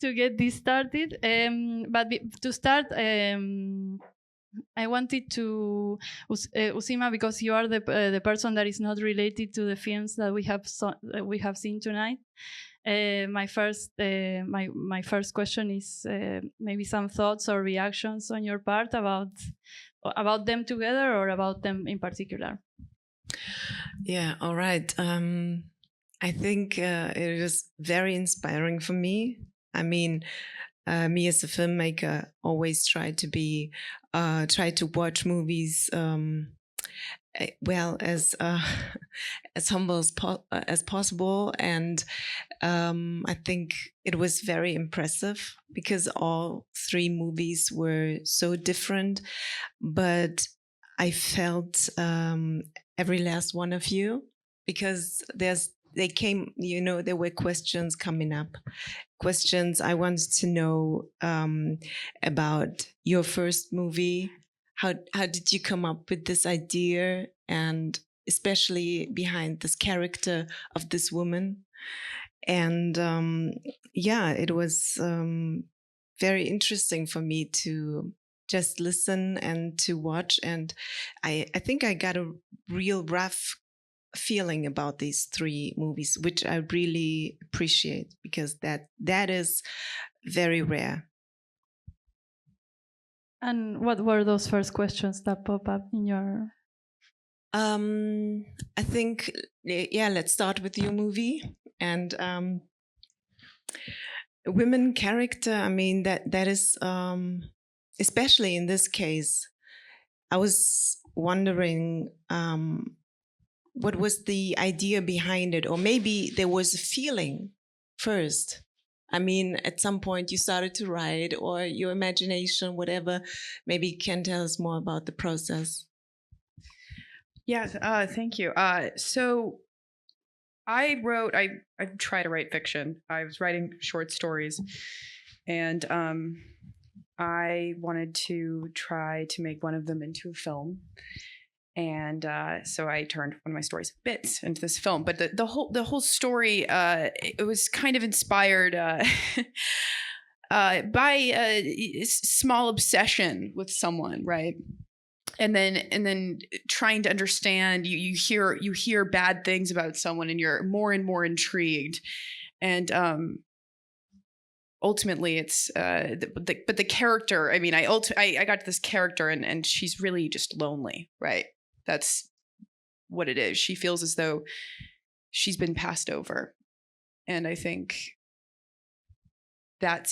to get this started. But to start, I wanted to Uisenma, because you are the person that is not related to the films that we have seen tonight. My first question is maybe some thoughts or reactions on your part about them together or about them in particular. Yeah, all right. I think it was very inspiring for me. I mean, me as a filmmaker always try to watch movies well as humble as possible, and I think it was very impressive because all three movies were so different, but I felt every last one of you, because there were questions coming up. Questions I wanted to know about your first movie. How did you come up with this idea, and especially behind this character of this woman? And it was very interesting for me to just listen and to watch. And I think I got a real rough feeling about these three movies, which I really appreciate, because that is very rare. And what were those first questions that pop up in your? I think, let's start with your movie. And women character, I mean, that is, especially in this case, I was wondering what was the idea behind it, or maybe there was a feeling first. I mean, at some point you started to write, or your imagination, whatever. Maybe you can tell us more about the process. Yeah, thank you. So I try to write fiction. I was writing short stories, and I wanted to try to make one of them into a film. And so I turned one of my stories, bits, into this film. But the whole story, it was kind of inspired by a small obsession with someone, right? And then trying to understand, you hear bad things about someone, and you're more and more intrigued. And ultimately, it's but the character. I mean, I got to this character, and she's really just lonely, right? That's what it is. She feels as though she's been passed over. And I think that's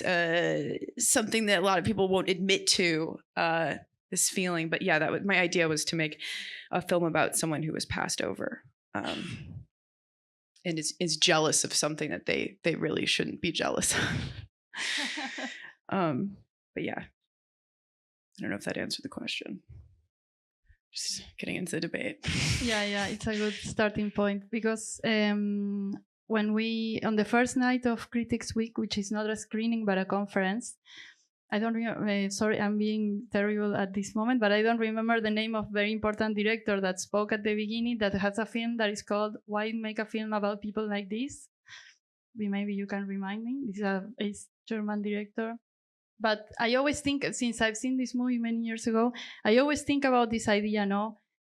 something that a lot of people won't admit to, this feeling. But yeah, my idea was to make a film about someone who was passed over, and is jealous of something that they really shouldn't be jealous of. But yeah, I don't know if that answered the question. Just getting into the debate. Yeah, it's a good starting point, because when we, on the first night of Critics Week, which is not a screening but a conference, I don't remember, sorry, I'm being terrible at this moment, but I don't remember the name of very important director that spoke at the beginning, that has a film that is called Why Make a Film About People Like This? Maybe you can remind me. This is a German director. But I always think, since I've seen this movie many years ago, I always think about this idea,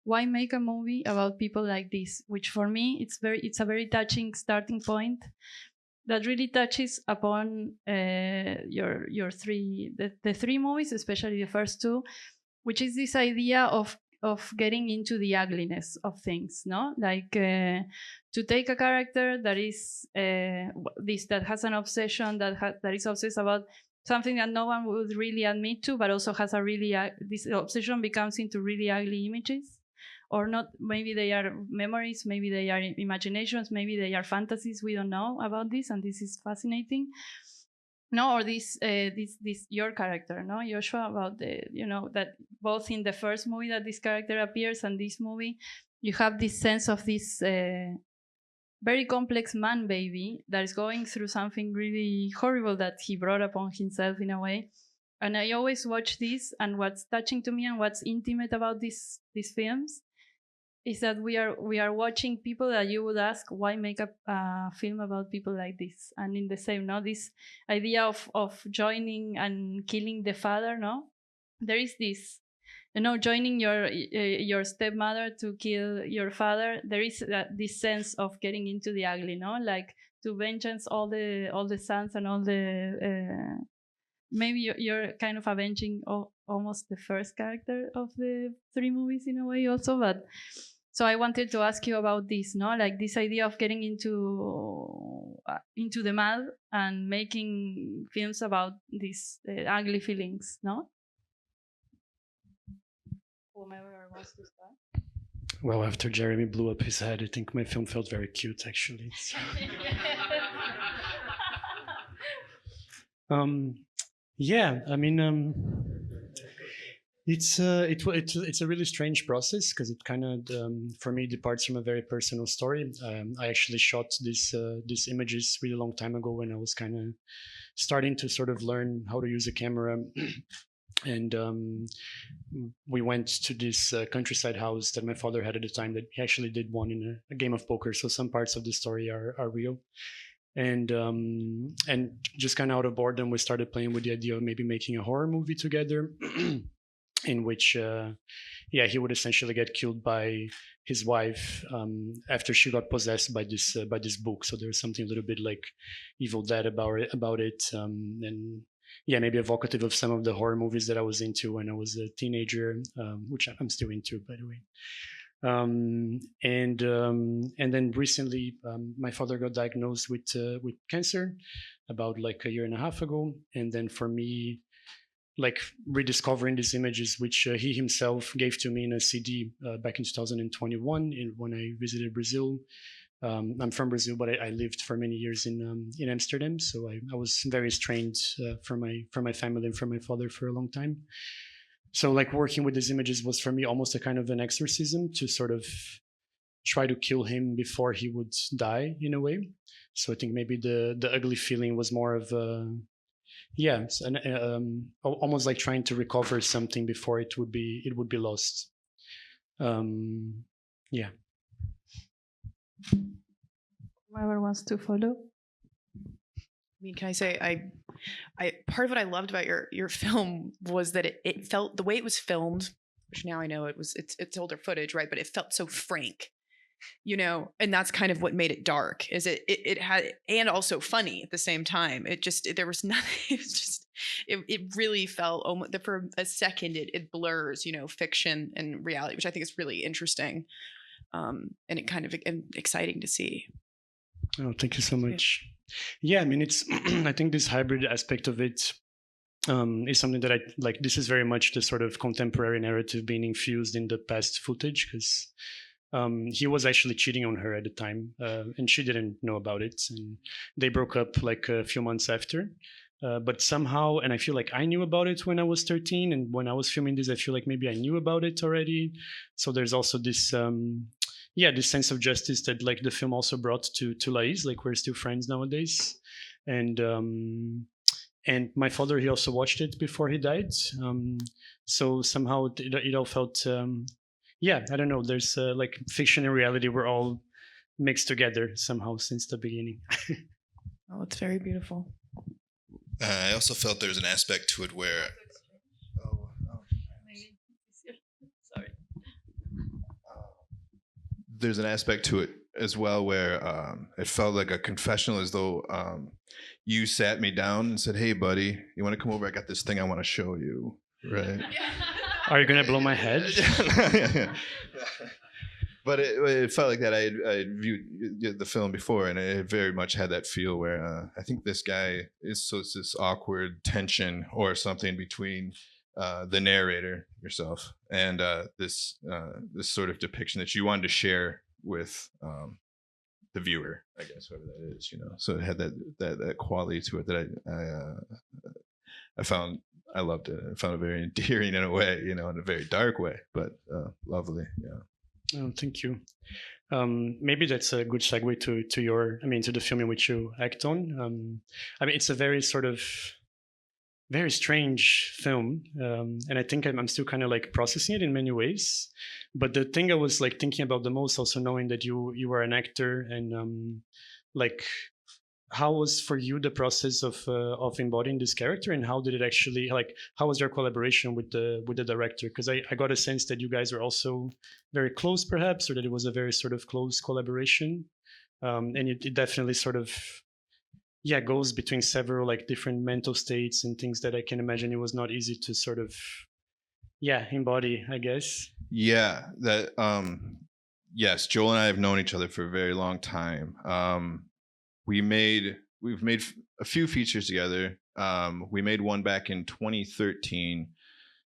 why make a movie about people like this? Which for me, it's a very touching starting point that really touches upon your the three movies, especially the first two, which is this idea of getting into the ugliness of things, no? Like to take a character that is that has an obsession, that is obsessed about something that no one would really admit to, but also has a really, this obsession becomes into really ugly images, or not. Maybe they are memories, maybe they are imaginations, maybe they are fantasies. We don't know about this, and this is fascinating. No, or this your character, no, Joshua, about that both in the first movie that this character appears and this movie, you have this sense of this very complex man baby that is going through something really horrible that he brought upon himself in a way. And I always watch this, and what's touching to me and what's intimate about these films is that we are watching people that you would ask why make a film about people like this, and in the same, no, this idea of joining and killing the father, no, there is this, you know, joining your stepmother to kill your father. There is this sense of getting into the ugly, no, like to vengeance all the sons and all the maybe you're kind of avenging almost the first character of the three movies in a way also. But so I wanted to ask you about this, no, like this idea of getting into the mud and making films about these ugly feelings, no? Whomever wants to start. Well, after Jeremy blew up his head, I think my film felt very cute, actually. So. Yeah, I mean, it's a really strange process because it kind of, for me, departs from a very personal story. I actually shot these images really long time ago when I was kind of starting to sort of learn how to use a camera. And we went to this countryside house that my father had at the time that he actually did one in a game of poker. So some parts of the story are real. And just kind of out of boredom, we started playing with the idea of maybe making a horror movie together in which, he would essentially get killed by his wife after she got possessed by this book. So there's something a little bit like Evil Dead about it. And yeah, maybe evocative of some of the horror movies that I was into when I was a teenager, which I'm still into, by the way. And then recently, my father got diagnosed with cancer about like a year and a half ago. And then for me, like rediscovering these images, which he himself gave to me in a CD back in 2021 when I visited Brazil. I'm from Brazil, but I lived for many years in Amsterdam, so I was very estranged from my family and from my father for a long time. So like working with these images was for me almost a kind of an exorcism to sort of try to kill him before he would die in a way. So I think maybe the ugly feeling was more of almost like trying to recover something before it would be lost. Yeah. Whoever wants to follow. I mean, can I say I part of what I loved about your film was that it felt, the way it was filmed, which now I know it's older footage, right? But it felt so frank, you know, and that's kind of what made it dark. Is it had, and also funny at the same time. There was nothing. It was just it really felt almost, for a second it blurs, you know, fiction and reality, which I think is really interesting, and it kind of exciting to see. Oh, thank you so much. Yeah, I mean, it's I think this hybrid aspect of it is something that I like. This is very much the sort of contemporary narrative being infused in the past footage, because he was actually cheating on her at the time, and she didn't know about it. And they broke up like a few months after. But somehow, and I feel like I knew about it when I was 13, and when I was filming this, I feel like maybe I knew about it already. So there's also this this sense of justice that like the film also brought to Laís. Like we're still friends nowadays, and my father, he also watched it before he died. So somehow it all felt I don't know. There's like fiction and reality were all mixed together somehow since the beginning. Oh, it's very beautiful. I also felt there's an aspect to it where there's an aspect to it as well where it felt like a confessional, as though you sat me down and said, "Hey, buddy, you want to come over? I got this thing I want to show you." Right? Are you gonna blow my head? But it felt like that. I had viewed the film before, and it very much had that feel where I think this guy it's this awkward tension or something between the narrator, yourself, and this sort of depiction that you wanted to share with the viewer, I guess, whoever that is, you know. So it had that quality to it that I found. I loved it. I found it very endearing in a way, you know, in a very dark way, but lovely. Yeah. Oh, thank you. Maybe that's a good segue to the film in which you act on. I mean, it's a very sort of very strange film, and I think I'm still kind of like processing it in many ways. But the thing I was like thinking about the most, also knowing that you were an actor, and like, how was for you the process of embodying this character, and how did it actually, like, how was your collaboration with the director? Because I got a sense that you guys were also very close, perhaps, or that it was a very sort of close collaboration, and it definitely sort of, yeah, goes between several like different mental states and things that I can imagine it was not easy to sort of, yeah, embody, I guess. Yeah, that yes, Joel and I have known each other for a very long time. We've made a few features together. We made one back in 2013,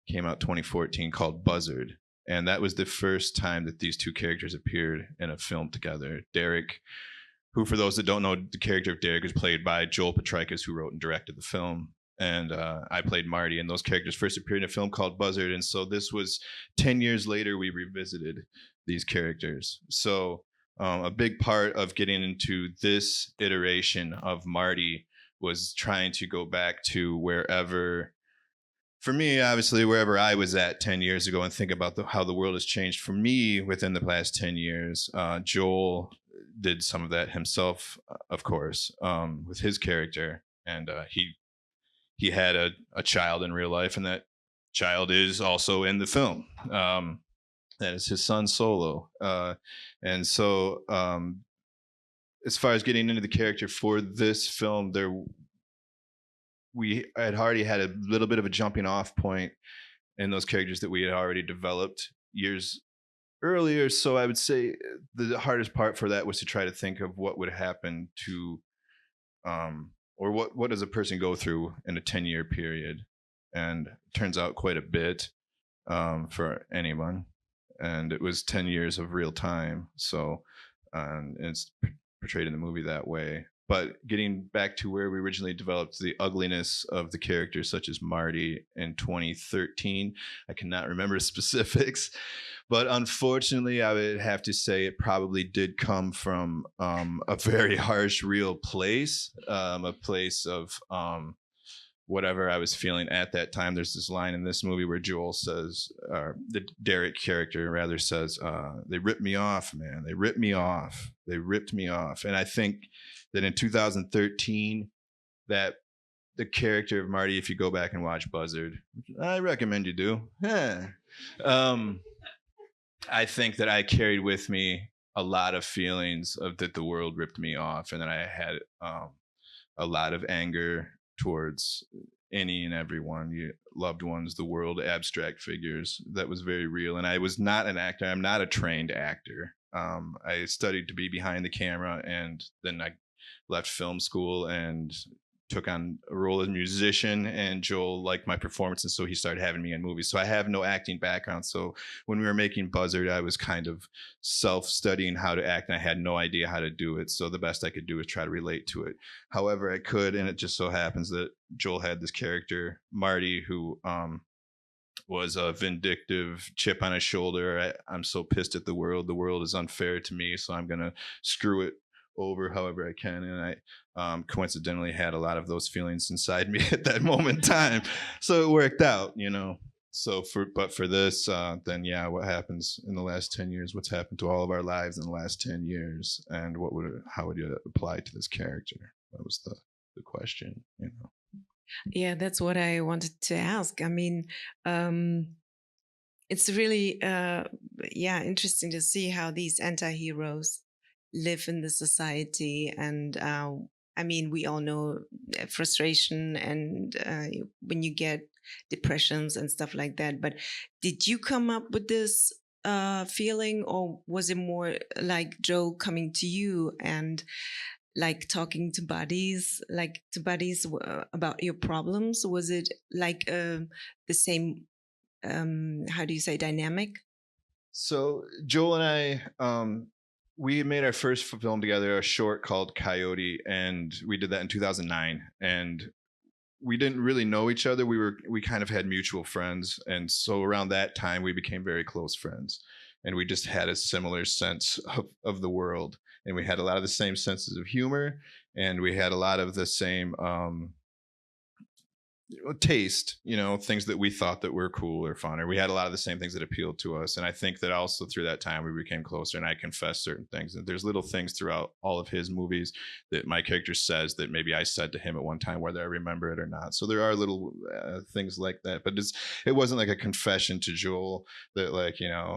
came out 2014, called Buzzard, and that was the first time that these two characters appeared in a film together. Derek, who, for those that don't know, the character of Derek is played by Joel Petrikis, who wrote and directed the film. And I played Marty, and those characters first appeared in a film called Buzzard. And so this was 10 years later, we revisited these characters. So a big part of getting into this iteration of Marty was trying to go back to wherever, for me, obviously, wherever I was at 10 years ago, and think about how the world has changed for me within the past 10 years. Joel did some of that himself, of course, with his character. And he had a child in real life, and that child is also in the film. That is his son Solo. And so as far as getting into the character for this film, we had already had a little bit of a jumping off point in those characters that we had already developed years earlier. So I would say the hardest part for that was to try to think of what would happen to or what does a person go through in a 10-year period. And it turns out quite a bit for anyone. And it was 10 years of real time. So it's portrayed in the movie that way. But getting back to where we originally developed the ugliness of the characters, such as Marty in 2013, I cannot remember specifics. But unfortunately, I would have to say it probably did come from a very harsh, real place, a place of whatever I was feeling at that time. There's this line in this movie where Joel says, the Derek character rather says, they ripped me off, man. They ripped me off. They ripped me off. And I think that in 2013, that the character of Marty, if you go back and watch Buzzard, I recommend you do. I think that I carried with me a lot of feelings of that the world ripped me off, and that I had a lot of anger towards any and everyone, loved ones, the world, abstract figures. That was very real. And I was not an actor. I'm not a trained actor. I studied to be behind the camera, and then I left film school and took on a role as a musician, and Joel liked my performance, and so he started having me in movies. So I have no acting background. So when we were making Buzzard, I was kind of self-studying how to act, and I had no idea how to do it. So the best I could do was try to relate to it however I could. And it just so happens that Joel had this character, Marty, who was a vindictive chip on his shoulder. I'm so pissed at the world. The world is unfair to me, so I'm going to screw it over however I can. And I coincidentally had a lot of those feelings inside me at that moment in time. So it worked out, So for this, then yeah, what happens in the last 10 years, what's happened to all of our lives in the last 10 years, and how would you apply to this character? That was the question, Yeah, that's what I wanted to ask. I mean, it's really, interesting to see how these anti-heroes live in the society. And I mean, we all know frustration and when you get depressions and stuff like that. But did you come up with this feeling, or was it more like Joe coming to you and like talking to buddies, about your problems? Was it like the same, how do you say, dynamic? So Joel and I, we made our first film together, a short called Coyote, and we did that in 2009. And we didn't really know each other. We kind of had mutual friends, and so around that time we became very close friends, and we just had a similar sense of the world, and we had a lot of the same senses of humor, and we had a lot of the same taste, things that we thought that were cool or fun, or we had a lot of the same things that appealed to us. And I think that also through that time we became closer, and I confessed certain things. And there's little things throughout all of his movies that my character says that maybe I said to him at one time, whether I remember it or not. So there are little things like that, but it wasn't like a confession to Joel that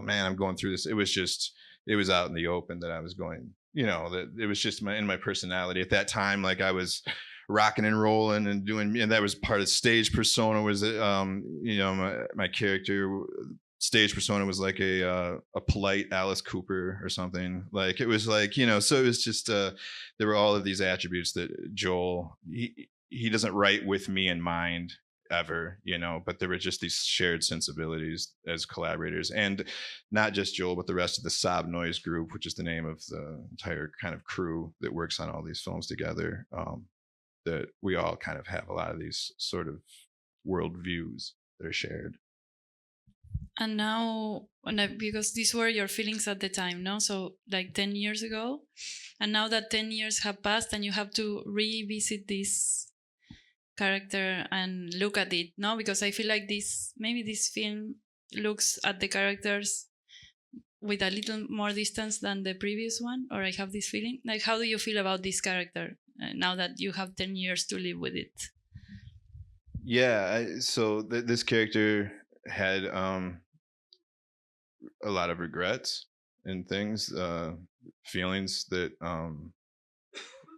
man, I'm going through this. It was out in the open that I was going, that it was just in my personality at that time. Like I was rocking and rolling and doing, and that was part of stage persona. Was my character stage persona was like a polite Alice Cooper or something. Like it was like, so it was just there were all of these attributes that Joel, he doesn't write with me in mind ever, but there were just these shared sensibilities as collaborators, and not just Joel, but the rest of the Sob Noise group, which is the name of the entire kind of crew that works on all these films together. That we all kind of have a lot of these sort of worldviews that are shared. And now, because these were your feelings at the time, no? So like 10 years ago, and now that 10 years have passed and you have to revisit this character and look at it, no? Because I feel like maybe this film looks at the characters with a little more distance than the previous one, or I have this feeling. Like, how do you feel about this character now that you have 10 years to live with it? Yeah, so this character had a lot of regrets and things, feelings that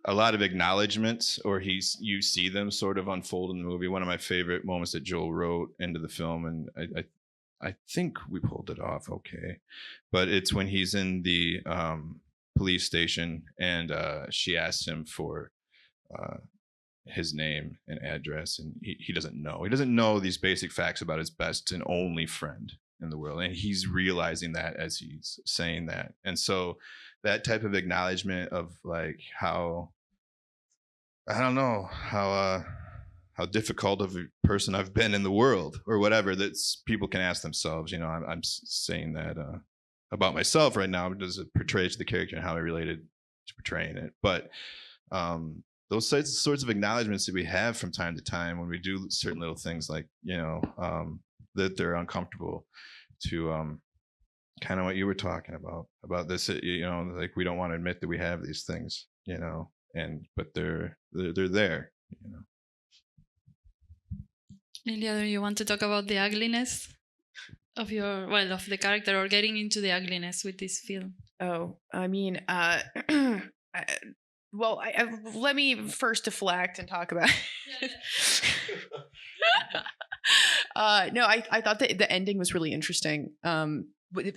a lot of acknowledgments, or you see them sort of unfold in the movie. One of my favorite moments that Joel wrote into the film, and I think we pulled it off okay, but it's when he's in the police station and she asks him for his name and address, and he doesn't know these basic facts about his best and only friend in the world, and he's realizing that as he's saying that. And so that type of acknowledgement of like how, I don't know, how difficult of a person I've been in the world, or whatever, that people can ask themselves. I'm saying that about myself right now. Does it portray to the character and how I related to portraying it? But those sorts of acknowledgments that we have from time to time when we do certain little things, like that they're uncomfortable to kind of what you were talking about this, like we don't want to admit that we have these things, but they're there. Lilliya, do you want to talk about the ugliness of of the character, or getting into the ugliness with this film? Oh, I mean, well, let me first deflect and talk about. No, I thought that the ending was really interesting.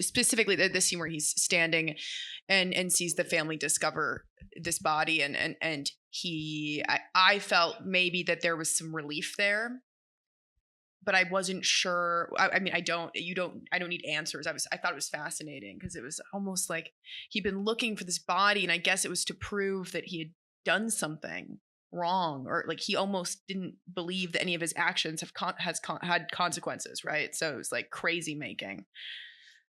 Specifically, the scene where he's standing and sees the family discover this body, and I felt maybe that there was some relief there, but I wasn't sure. I mean, I don't need answers. I thought it was fascinating because it was almost like he'd been looking for this body, and I guess it was to prove that he had done something wrong, or like he almost didn't believe that any of his actions had consequences, right? So it was like crazy making.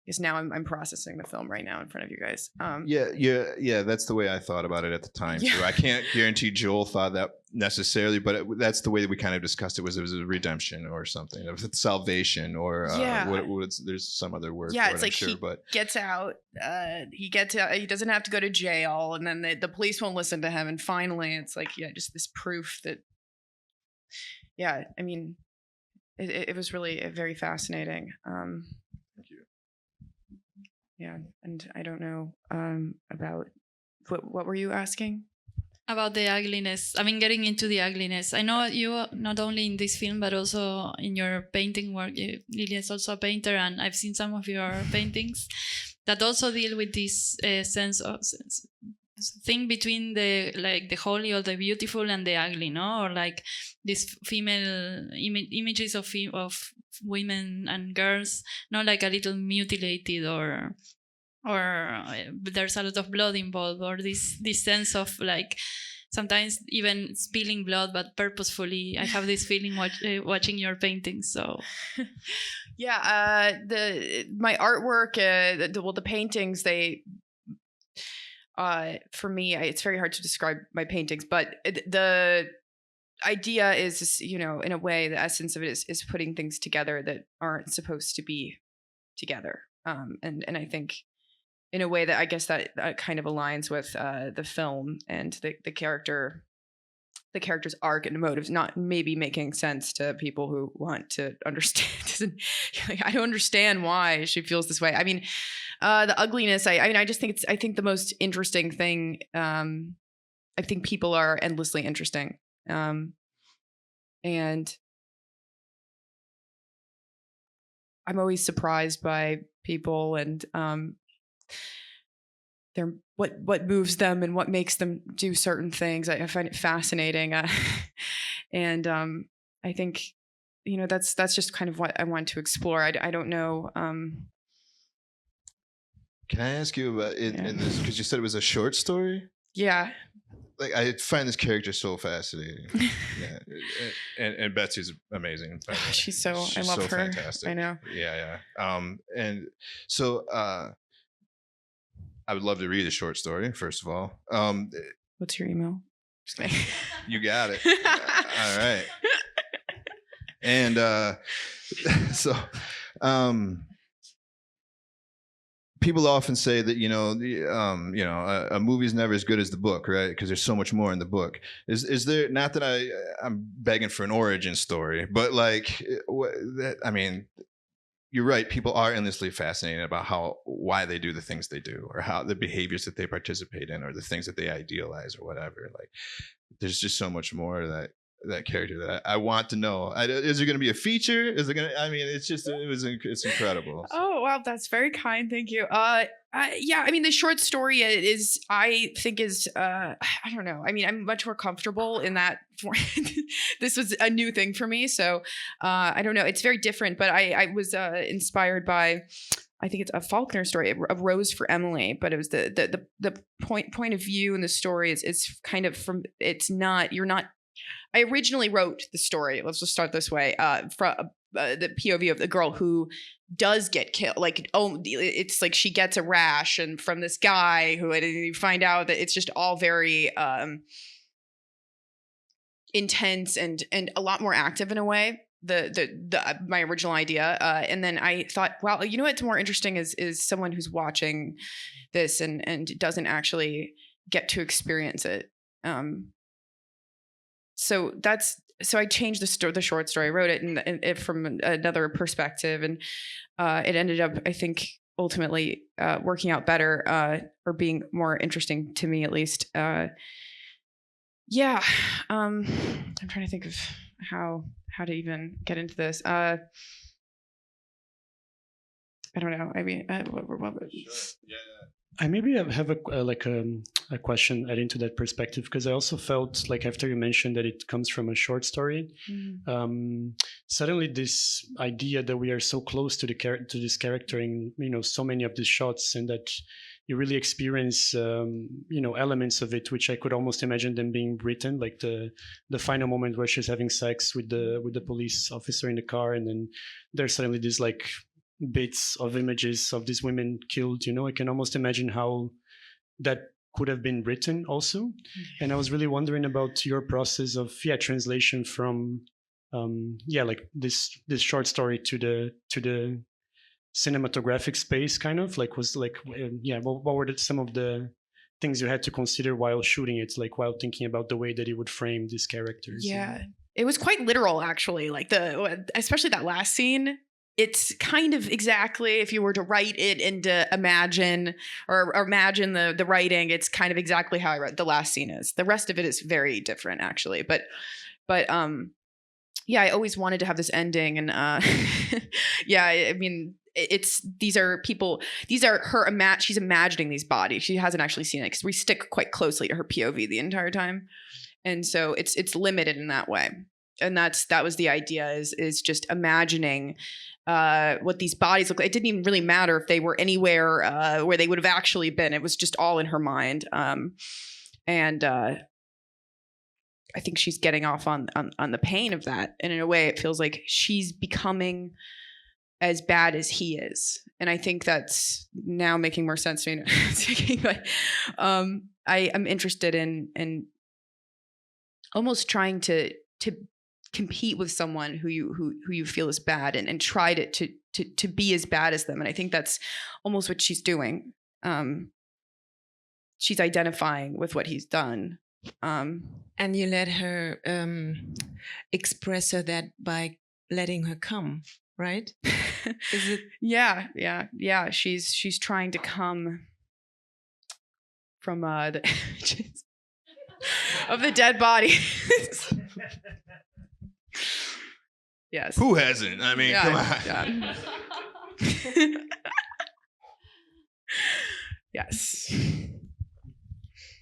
Because now I'm processing the film right now in front of you guys. Yeah. That's the way I thought about it at the time. Yeah. So I can't guarantee Joel thought that necessarily, but that's the way that we kind of discussed it. Was a redemption or something, of salvation, or there's some other word. Yeah, for it's it, like I'm sure, but gets out. He gets out. He doesn't have to go to jail, and then the police won't listen to him. And finally, it's like just this proof that. Yeah, I mean, it was really very fascinating. Thank you. Yeah, and I don't know about what were you asking? About the ugliness. I mean, getting into the ugliness. I know you, not only in this film, but also in your painting work. Lilliya is also a painter, and I've seen some of your paintings that also deal with this sense of thing between the holy or the beautiful and the ugly, no? Or like these female images of women and girls, not like a little mutilated or there's a lot of blood involved, or this sense of like sometimes even spilling blood, but purposefully. I have this feeling watching your paintings. So yeah, my artwork, the paintings, they for me, it's very hard to describe my paintings, but idea is, you know, in a way, the essence of it is putting things together that aren't supposed to be together. And I think in a way that I guess that kind of aligns with the film and the character's arc and motives not maybe making sense to people who want to understand. Like, I don't understand why she feels this way. I mean, the ugliness, I just think I think the most interesting thing, I think people are endlessly interesting. And I'm always surprised by people and their what moves them and what makes them do certain things. I find it fascinating, and I think, you know, that's just kind of what I want to explore. I don't know. Can I ask you about it in this? Because you said it was a short story. Yeah. Like, I find this character so fascinating. Yeah, and Betsy's amazing. She's so I love so her. Fantastic. I know. Yeah. And so I would love to read a short story. First of all, What's your email? Just kidding. You got it. All right. And so people often say that, a movie's never as good as the book, right? Because there's so much more in the book. Is there, not that I'm begging for an origin story, but like, you're right. People are endlessly fascinated about why they do the things they do, or how the behaviors that they participate in, or the things that they idealize, or whatever. Like, there's just so much more that character that I want to know. Is there going to be a feature? Is it going to? I mean, it's incredible. Oh wow, that's very kind. Thank you. Yeah. I mean, the short story I think is I don't know. I mean, I'm much more comfortable in that. This was a new thing for me, so I don't know. It's very different, but I was inspired by, I think it's a Faulkner story, A Rose for Emily, but it was the point of view in the story is kind of from, it's not, you're not, I originally wrote the story, let's just start this way, from the POV of the girl who does get killed. Like, it's like she gets a rash and from this guy who, and you find out that it's just all very intense and a lot more active in a way. My original idea, and then I thought, well, you know what's more interesting is someone who's watching this and doesn't actually get to experience it. So I changed the short story. I wrote it from another perspective, and it ended up, I think, ultimately working out better, or being more interesting to me, at least. Yeah. I'm trying to think of how to even get into this. I don't know. I mean, what I maybe have a question adding to that perspective, because I also felt like, after you mentioned that it comes from a short story, suddenly this idea that we are so close to this character in, so many of these shots, and that you really experience elements of it which I could almost imagine them being written, like the final moment where she's having sex with the police officer in the car, and then there's suddenly this like bits of images of these women killed. I can almost imagine how that could have been written also. And I was really wondering about your process of translation from like this short story to the cinematographic space, kind of like, what were some of the things you had to consider while shooting it, like while thinking about the way that you would frame these characters? It was quite literal, actually, like especially that last scene. It's kind of exactly, if you were to write it and to imagine the writing, it's kind of exactly how I read the last scene is. The rest of it is very different, actually. But I always wanted to have this ending, and I mean, these are her she's imagining these bodies. She hasn't actually seen it, because we stick quite closely to her POV the entire time, and so it's limited in that way. And that was the idea, is just imagining what these bodies look like. It didn't even really matter if they were anywhere where they would have actually been. It was just all in her mind. And I think she's getting off on the pain of that. And in a way, it feels like she's becoming as bad as he is. And I think that's now making more sense to me. But I'm interested in almost trying to compete with someone who you feel is bad and try to be as bad as them. And I think that's almost what she's doing. She's identifying with what he's done. And you let her express her that by letting her come, right? Is it? Yeah. She's trying to come from the images of the dead body. Yes. Who hasn't? I mean, come on. Yeah. Yes.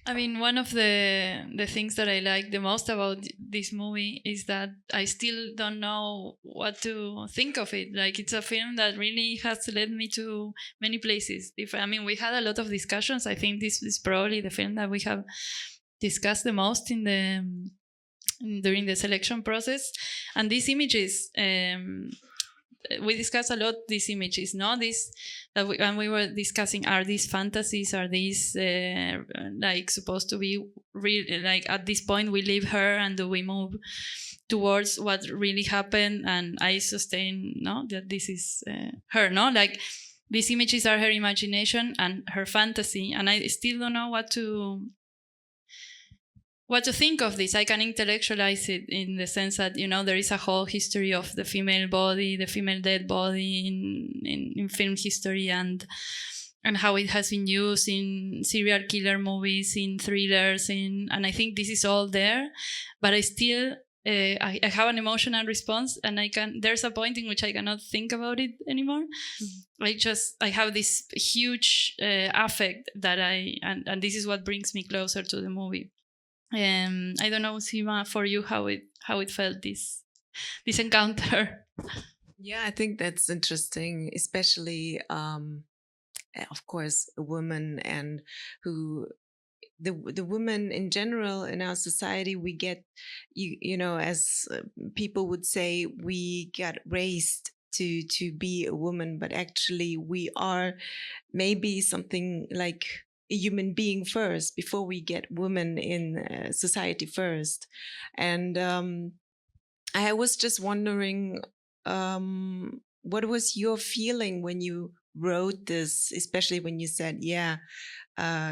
I mean, one of the things that I like the most about this movie is that I still don't know what to think of it. Like, it's a film that really has led me to many places. We had a lot of discussions. I think this is probably the film that we have discussed the most during the selection process. And these images, we discussed a lot these images, no? And we were discussing, are these fantasies? Are these supposed to be real? Like, at this point we leave her and do we move towards what really happened? And I sustain, no, that this is her, no? Like, these images are her imagination and her fantasy, and I still don't know what to think of this. I can intellectualize it in the sense that, there is a whole history of the female body, the female dead body in film history, and how it has been used in serial killer movies, in thrillers, and I think this is all there. But I still, I have an emotional response, and there's a point in which I cannot think about it anymore. Mm-hmm. I have this huge affect that and this is what brings me closer to the movie. I don't know, Sima, for you, how it felt, this encounter. Yeah, I think that's interesting, especially, of course, a woman, and who the women in general in our society, we get, as people would say, we got raised to be a woman, but actually we are maybe something like a human being first before we get women in society first. And I was just wondering, what was your feeling when you wrote this, especially when you said,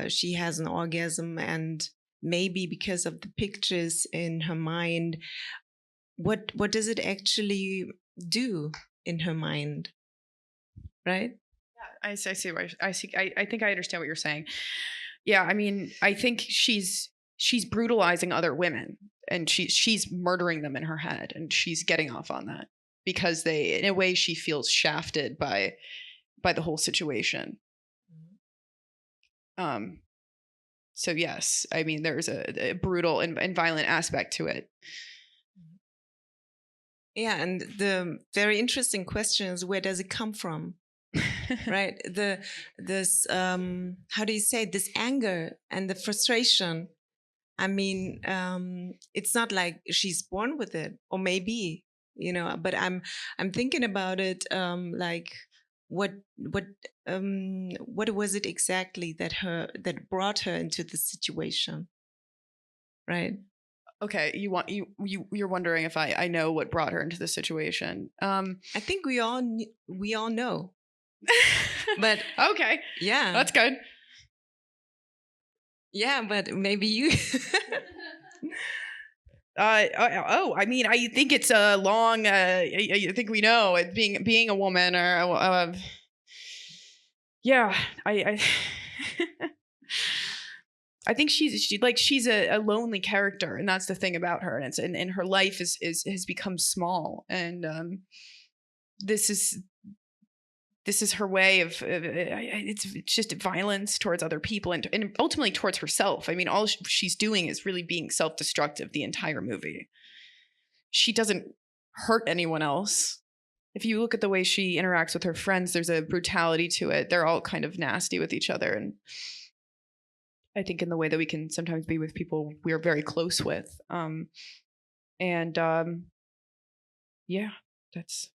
she has an orgasm, and maybe because of the pictures in her mind, what does it actually do in her mind, right? I see. I think I understand what you're saying. Yeah, I mean, I think she's brutalizing other women, and she's murdering them in her head, and she's getting off on that because in a way, she feels shafted by the whole situation. So yes, I mean, there's a brutal and violent aspect to it. Yeah, and the very interesting question is, where does it come from? Right, this how do you say, this anger and the frustration. I mean, it's not like she's born with it, or maybe, but I'm thinking about it, like what was it exactly that brought her into the situation, right? Okay, you're wondering if I know what brought her into the situation. I think we all know. But okay, yeah, that's good. Yeah, but maybe you. I mean, I think it's a long. I think we know it, being a woman, or yeah. I I think she's a lonely character, and that's the thing about her, and her life has become small, and this is her way of it's just violence towards other people and ultimately towards herself. I mean, all she's doing is really being self-destructive the entire movie. She doesn't hurt anyone else. If you look at the way she interacts with her friends, there's a brutality to it. They're all kind of nasty with each other, and I think in the way that we can sometimes be with people we are very close with. Yeah, that's.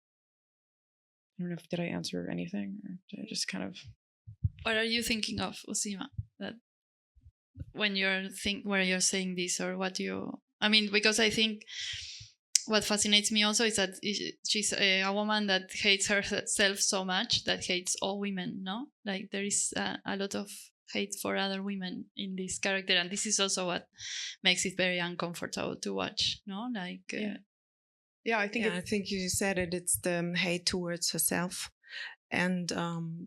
I don't know did I answer anything, or did I just kind of. What are you thinking of, Uisenma? That when you're saying this, or what you? I mean, because I think what fascinates me also is that she's a woman that hates herself so much that hates all women, no? Like there is a lot of hate for other women in this character, and this is also what makes it very uncomfortable to watch, no? Like I think you said it. It's the hate towards herself, and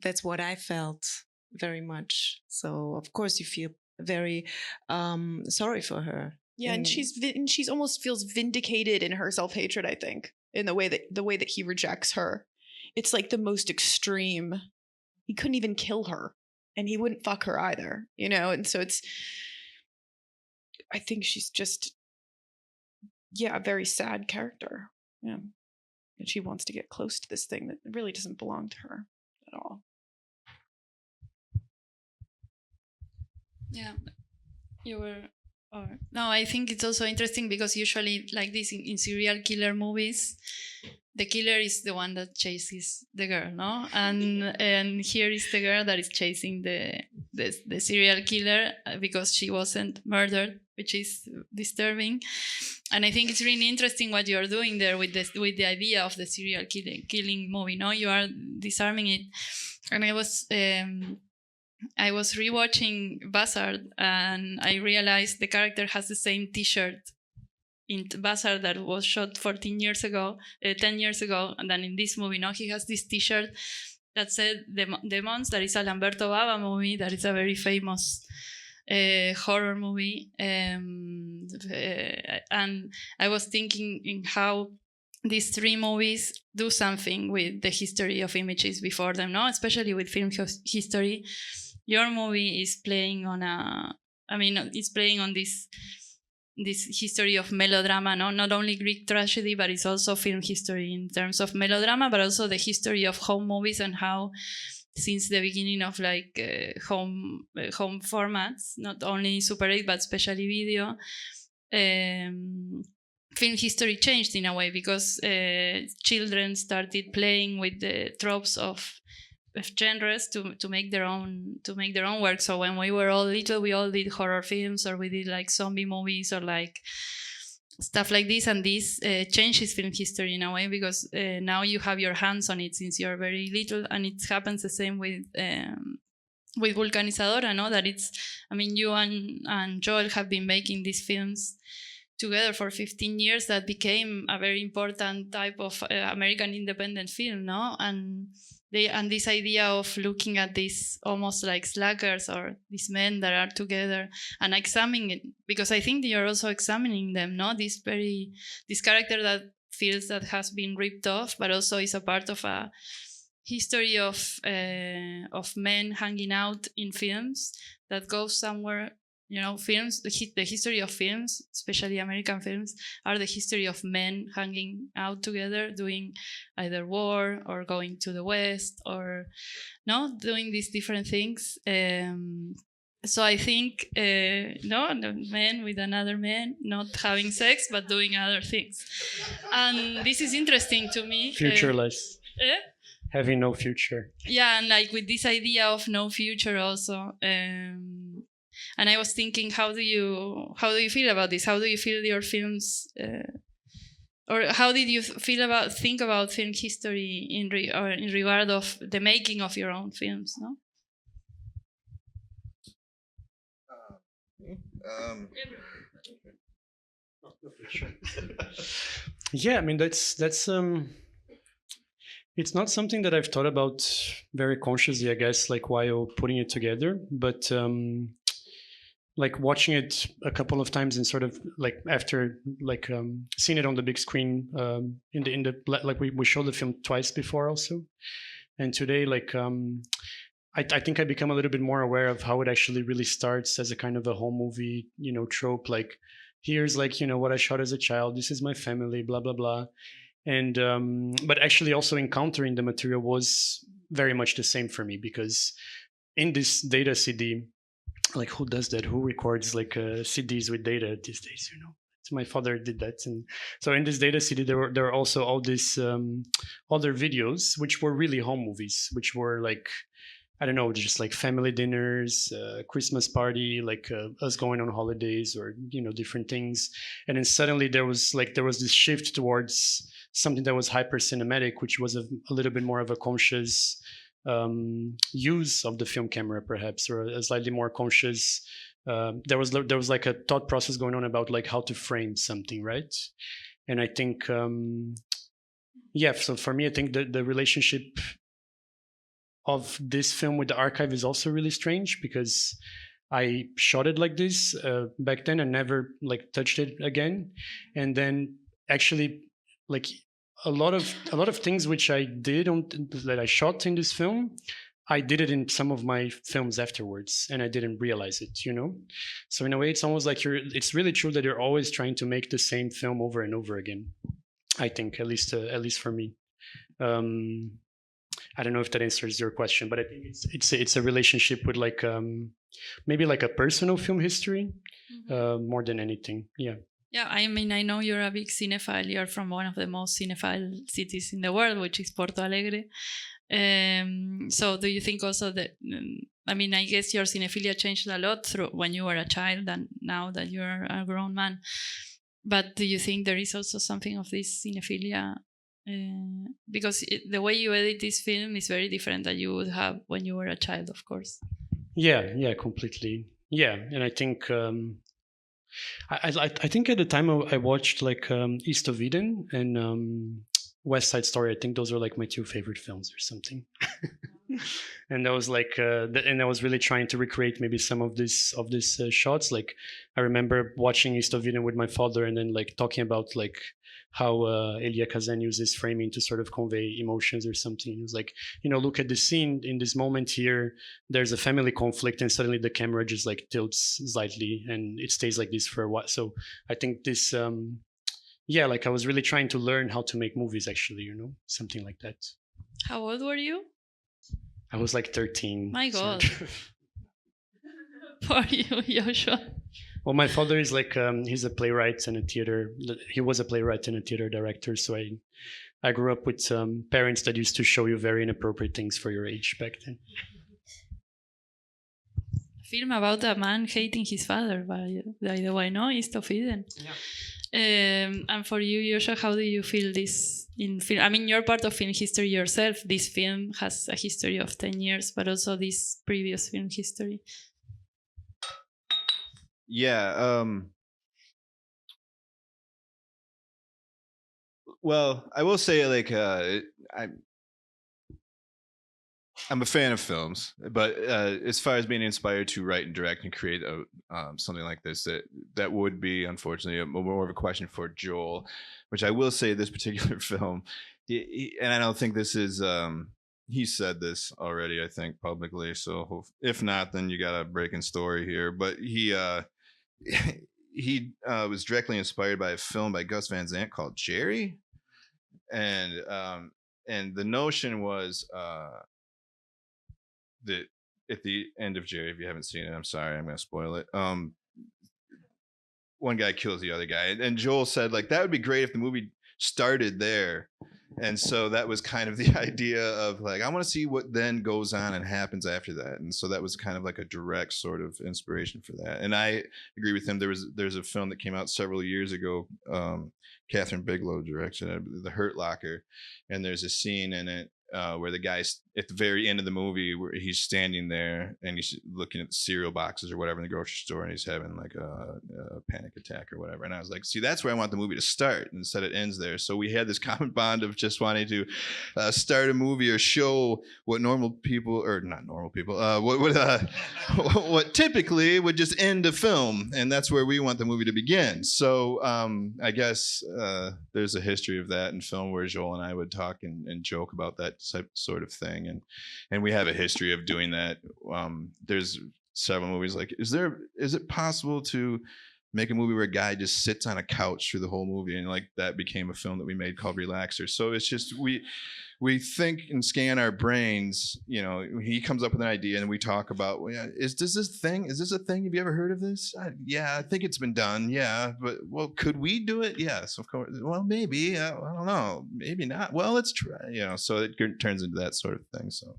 that's what I felt very much. So of course you feel very sorry for her. Yeah, and she's almost feels vindicated in her self-hatred, I think, in the way that he rejects her. It's like the most extreme. He couldn't even kill her, and he wouldn't fuck her either, you know? And so I think she's just, a very sad character. Yeah. And she wants to get close to this thing that really doesn't belong to her at all. Yeah. You were... No, I think it's also interesting because usually like this in serial killer movies, the killer is the one that chases the girl, no? And here is the girl that is chasing the serial killer because she wasn't murdered, which is disturbing. And I think it's really interesting what you are doing there with the idea of the serial killing movie, no? You are disarming it. And I was rewatching Buzzard, and I realized the character has the same T-shirt in Buzzard that was shot 10 years ago, and then in this movie, no, he has this T-shirt that said Demons. That is a Lamberto Bava movie. That is a very famous horror movie, and I was thinking in how these three movies do something with the history of images before them, no? Especially with film history. Your movie is playing on it's playing on this history of melodrama, no? Not only Greek tragedy, but it's also film history in terms of melodrama, but also the history of home movies and how, since the beginning of like home formats, not only Super 8 but especially video, film history changed in a way because children started playing with the tropes of genres to make their own work. So when we were all little, we all did horror films, or we did like zombie movies, or like stuff like this. And this changes film history in a way because now you have your hands on it since you're very little, and it happens the same with VULCANIZADORA, no? That it's, you and Joel have been making these films together for 15 years that became a very important type of American independent film, no? And this idea of looking at these almost like slackers or these men that are together and examining it, because I think you're also examining them, no? This character that feels that has been ripped off, but also is a part of a history of men hanging out in films that goes somewhere. You know, films, the history of films, especially American films, are the history of men hanging out together, doing either war or going to the West, or doing these different things. So I think, the men with another man, not having sex, but doing other things. And this is interesting to me. Futureless. Having no future. Yeah, and like with this idea of no future also. And I was thinking, how do you feel about this? How do you feel your films, or how did you think about film history in regard of the making of your own films? No. Yeah, that's it's not something that I've thought about very consciously, I guess, like while putting it together, but. Like watching it a couple of times and sort of like after like seeing it on the big screen in the like we showed the film twice before also, and today like I think I become a little bit more aware of how it actually really starts as a kind of a home movie, trope. Like here's like what I shot as a child. This is my family, blah blah blah, and but actually also encountering the material was very much the same for me because in this data CD. Like who does that? Who records like CDs with data these days? So my father did that, and so in this data CD there were also all these other videos which were really home movies, which were like I don't know, just like family dinners, Christmas party, like us going on holidays or, different things. And then suddenly there was this shift towards something that was hyper cinematic, which was a little bit more of a conscious use of the film camera, perhaps, or a slightly more conscious. There was like a thought process going on about like how to frame something, right? And I think, so for me, I think the relationship of this film with the archive is also really strange, because I shot it like this back then and never like touched it again. And then actually, like a lot of things which I did that I shot in this film, I did it in some of my films afterwards, and I didn't realize it, So in a way, it's almost like it's really true that you're always trying to make the same film over and over again. I think, at least for me. I don't know if that answers your question, but I think it's a relationship with like maybe like a personal film history more than anything. Yeah. Yeah, I mean, I know you're a big cinephile. You're from one of the most cinephile cities in the world, which is Porto Alegre. So do you think also that, I mean, I guess your cinephilia changed a lot through when you were a child and now that you're a grown man. But do you think there is also something of this cinephilia? Because the way you edit this film is very different than you would have when you were a child, of course. Yeah, completely. Yeah, and I think I think at the time I watched like East of Eden and West Side Story. I think those are like my two favorite films or something. And I was like, and I was really trying to recreate maybe some of these shots. Like I remember watching East of Eden with my father, and then like talking about like how Elia Kazan uses framing to sort of convey emotions or something. It was like, look at the scene in this moment here. There's a family conflict, and suddenly the camera just like tilts slightly, and it stays like this for a while. So I think this, like I was really trying to learn how to make movies, actually, something like that. How old were you? I was like 13. My God. For you, Joshua. Well, my father is like, he's a playwright and he was a playwright and a theater director. So I grew up with parents that used to show you very inappropriate things for your age back then. A film about a man hating his father, by the way, no? East of Eden. Yeah. And for you, Joshua, how do you feel this in film? I mean, you're part of film history yourself. This film has a history of 10 years, but also this previous film history. Yeah. Well, I will say, like, I'm a fan of films, but as far as being inspired to write and direct and create something like this, that would be, unfortunately, more of a question for Joel, which I will say this particular film, and I don't think this is, he said this already, I think, publicly, so if not, then you got a breaking story here, but he was directly inspired by a film by Gus Van Sant called Jerry, and the notion was that at the end of Jerry, if you haven't seen it, I'm sorry, I'm going to spoil it. One guy kills the other guy, and Joel said, like, that would be great if the movie started there. And so that was kind of the idea of like, I want to see what then goes on and happens after that. And so that was kind of like a direct sort of inspiration for that. And I agree with him. There's a film that came out several years ago. Catherine Bigelow directed it, The Hurt Locker. And there's a scene in it where the guy's at the very end of the movie where he's standing there and he's looking at the cereal boxes or whatever in the grocery store, and he's having like a panic attack or whatever. And I was like, see, that's where I want the movie to start, and instead it ends there. So we had this common bond of just wanting to start a movie or show what normal people, or not normal people, what typically would just end a film, and that's where we want the movie to begin. So I guess there's a history of that in film where Joel and I would talk and joke about that sort of thing, and we have a history of doing that. There's several movies like, is it possible to make a movie where a guy just sits on a couch through the whole movie, and like that became a film that we made called Relaxer. So it's just we think and scan our brains, he comes up with an idea and we talk about, well, yeah, is this a thing? Have you ever heard of this? Yeah, I think it's been done. Yeah, but well, could we do it? Yes, of course. Well, maybe, I don't know, maybe not. Well, let's try, so it turns into that sort of thing. So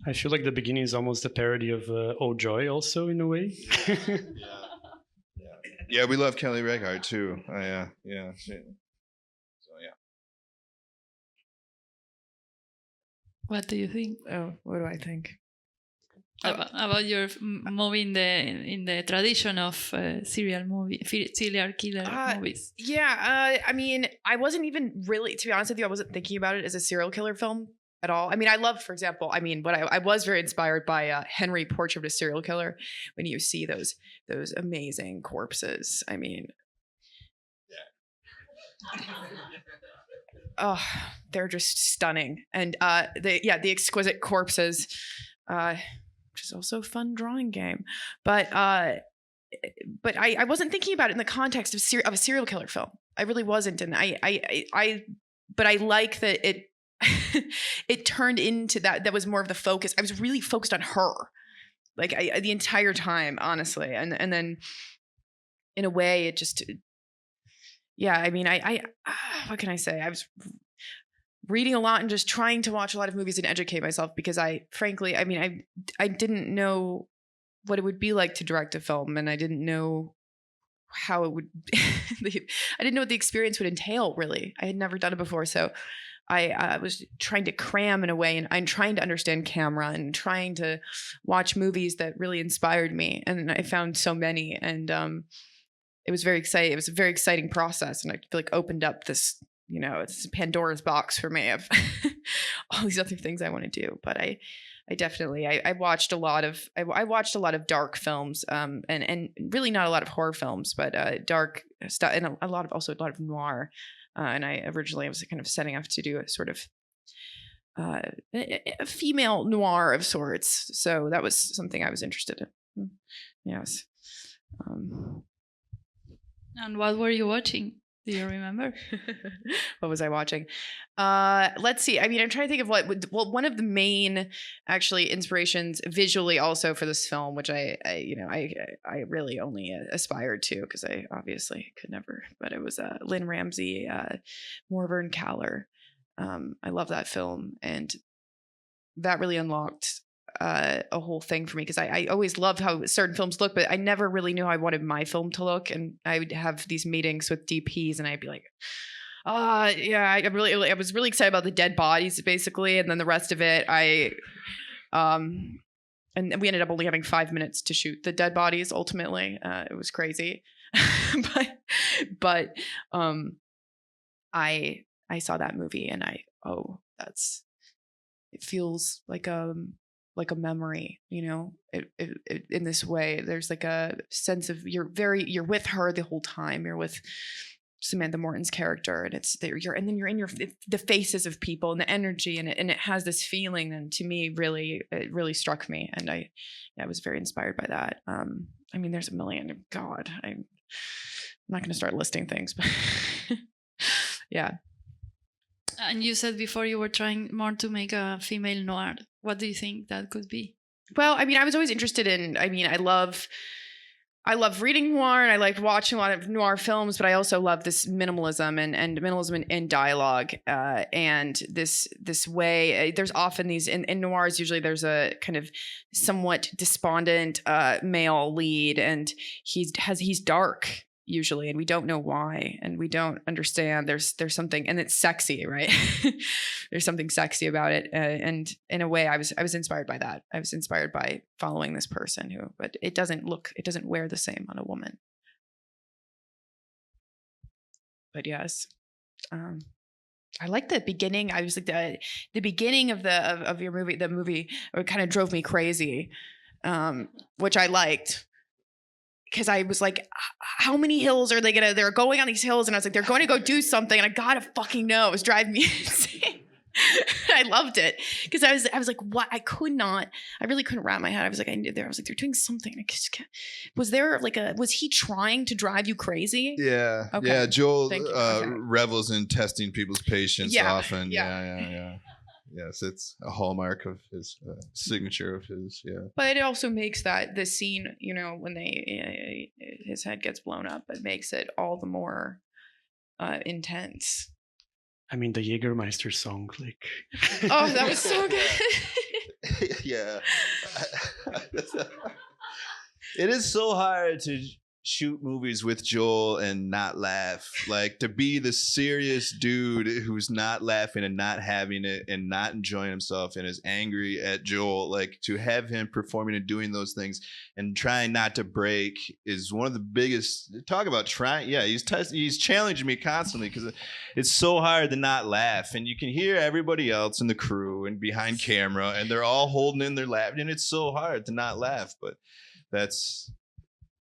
I feel like the beginning is almost a parody of Oh Joy, also in a way. Yeah, we love Kelly Reichardt too. Yeah. So yeah. What do you think Oh, what do I think? about your movie in the tradition of serial killer movies? Yeah, I mean, I wasn't even really, to be honest with you, I wasn't thinking about it as a serial killer film at all. I mean, I love, for example, but I was very inspired by Henry, Portrait of a Serial Killer. When you see those amazing corpses, I mean, oh, they're just stunning, and the exquisite corpses, which is also a fun drawing game, but I wasn't thinking about it in the context of a serial killer film. I really wasn't, and but I like that it. It turned into that was more of the focus. I was really focused on her, like the entire time, honestly. And then in a way it just, yeah, I mean, I what can I say? I was reading a lot and just trying to watch a lot of movies and educate myself, because I didn't know what it would be like to direct a film, and I didn't know how it would I didn't know what the experience would entail, really. I had never done it before, so I was trying to cram in a way, and I'm trying to understand camera and trying to watch movies that really inspired me. And I found so many, and it was very exciting. It was a very exciting process, and I feel like opened up this, it's Pandora's box for me of all these other things I want to do. But I definitely watched a lot of dark films, and really not a lot of horror films, but dark stuff, and a lot of noir. And I originally was kind of setting up to do a sort of a female noir of sorts. So that was something I was interested in. Yes. And what were you watching? Do you remember? What was I watching? Let's see. I mean, I'm trying to think of one of the main actually inspirations visually also for this film, which I really only aspired to, because I obviously could never, but it was Lynn Ramsey, Morvern Caller. I love that film, and that really unlocked a whole thing for me, because I always loved how certain films look, but I never really knew how I wanted my film to look. And I would have these meetings with DPs, and I'd be like, yeah, I was really excited about the dead bodies, basically, and then the rest of it, and we ended up only having 5 minutes to shoot the dead bodies. Ultimately, it was crazy, but I saw that movie, and it feels like a memory, in this way. There's like a sense of you're with her the whole time. You're with Samantha Morton's character, and you're in the faces of people and the energy, and it has this feeling. And to me, it really struck me, and I was very inspired by that. I mean, there's a million. God, I'm not going to start listing things, but yeah. And you said before you were trying more to make a female noir. What do you think that could be? Well, I mean, I was always interested in, I love reading noir, and I liked watching a lot of noir films, but I also love this minimalism and minimalism in dialogue. And this way, there's often these, in noirs, usually there's a kind of somewhat despondent male lead, and he's dark, usually, and we don't know why, and we don't understand. There's something, and it's sexy, right? There's something sexy about it, and in a way, I was inspired by that. I was inspired by following this person but it doesn't wear the same on a woman. But yes, I like the beginning. I was like the beginning of your movie. The movie, it kind of drove me crazy, which I liked. Because I was like, how many hills are they're going on these hills? And I was like, they're going to go do something. And I gotta fucking know. It was driving me insane. I loved it. Because I was like, what? I really couldn't wrap my head. I was like, they're doing something. I just can't. Was he trying to drive you crazy? Yeah. Okay. Yeah. Joel Okay. revels in testing people's patience often. Yeah. Yes, it's a hallmark of his signature of his. Yeah, but it also makes the scene, when his head gets blown up, it makes it all the more intense. I mean, the Jägermeister song, like. Oh, that was so good. Yeah. It is so hard to shoot movies with Joel and not laugh. Like, to be the serious dude who's not laughing and not having it and not enjoying himself and is angry at Joel, like, to have him performing and doing those things and trying not to break is one of the biggest. Talk about trying. Yeah, he's challenging me constantly because it's so hard to not laugh, and you can hear everybody else in the crew and behind camera, and they're all holding in their laugh, and it's so hard to not laugh. But that's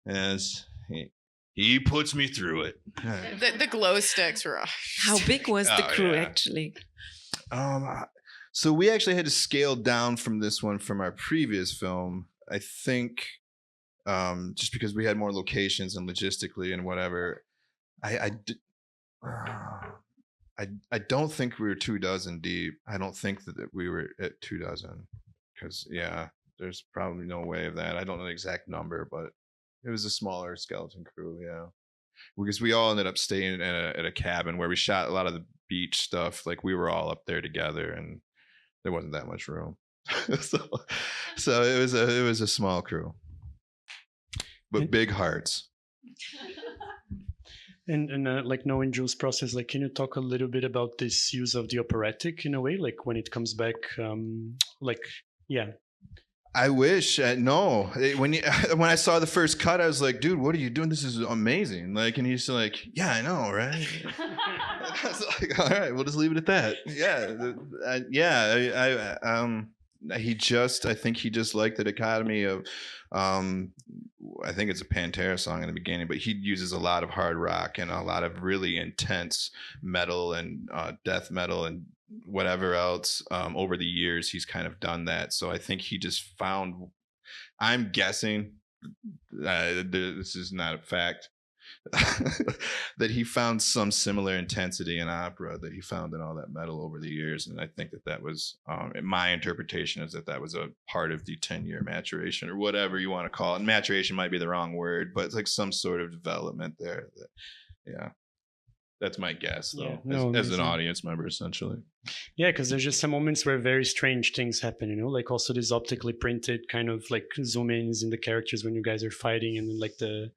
as he puts me through it. The glow sticks were. How big was the crew yeah. actually? So we actually had to scale down from this one from our previous film. I think just because we had more locations and logistically and whatever. I don't think we were 24 deep. I don't think that we were at 24 because there's probably no way of that. I don't know the exact number, but it was a smaller skeleton crew, yeah. Because we all ended up staying at a cabin where we shot a lot of the beach stuff. Like, we were all up there together, and there wasn't that much room. so it was a small crew, but big hearts. And like, knowing Jules' process, like, can you talk a little bit about this use of the operatic in a way, like when it comes back, I wish. No. When I saw the first cut, I was like, dude, what are you doing? This is amazing. Like, and he's like, yeah, I know, right? I was like, all right, we'll just leave it at that. I think he just liked the dichotomy of, I think it's a Pantera song in the beginning, but he uses a lot of hard rock and a lot of really intense metal and death metal and whatever else. Over the years, he's kind of done that. So I think he just found, I'm guessing, this is not a fact, that he found some similar intensity in opera that he found in all that metal over the years. And I think that was, my interpretation is that was a part of the 10-year maturation, or whatever you want to call it. Maturation might be the wrong word, but it's like some sort of development there. That's my guess, though, as an audience member, essentially. Yeah, because there's just some moments where very strange things happen, like also this optically printed kind of like zoom ins in the characters when you guys are fighting, and then like the